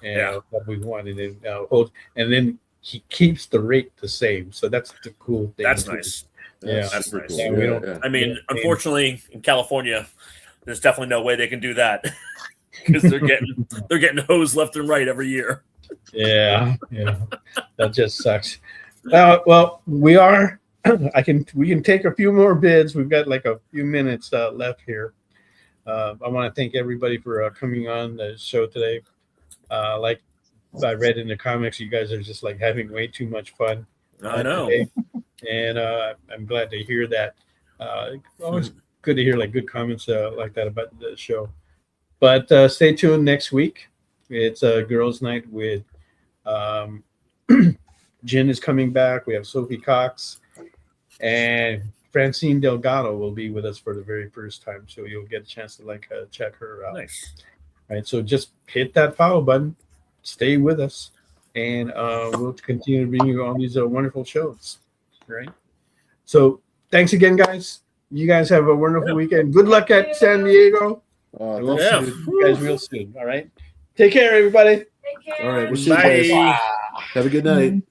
and what we want, and then he keeps the rate the same. So that's the cool thing. That's nice. Yeah, that's nice. Cool. Yeah, I mean, unfortunately, in California, there's definitely no way they can do that because they're getting hosed left and right every year. Yeah, that just sucks. Well, we can take a few more bids. We've got like a few minutes left here. I want to thank everybody for coming on the show today. Like I read in the comics, you guys are just like having way too much fun. I know. Today. And I'm glad to hear that. Always good to hear like good comments like that about the show. But stay tuned next week. It's a girls' night with Jen is coming back. We have Sophie Cox, and Francine Delgado will be with us for the very first time. So you'll get a chance to check her out. Nice. Right. So just hit that follow button. Stay with us, and we'll continue to bring you all these wonderful shows. Right. So thanks again, guys. You guys have a wonderful weekend. Good luck at San Diego. We'll see you guys real soon. All right. Take care, everybody. Take care. All right. We'll see you guys. Have a good night.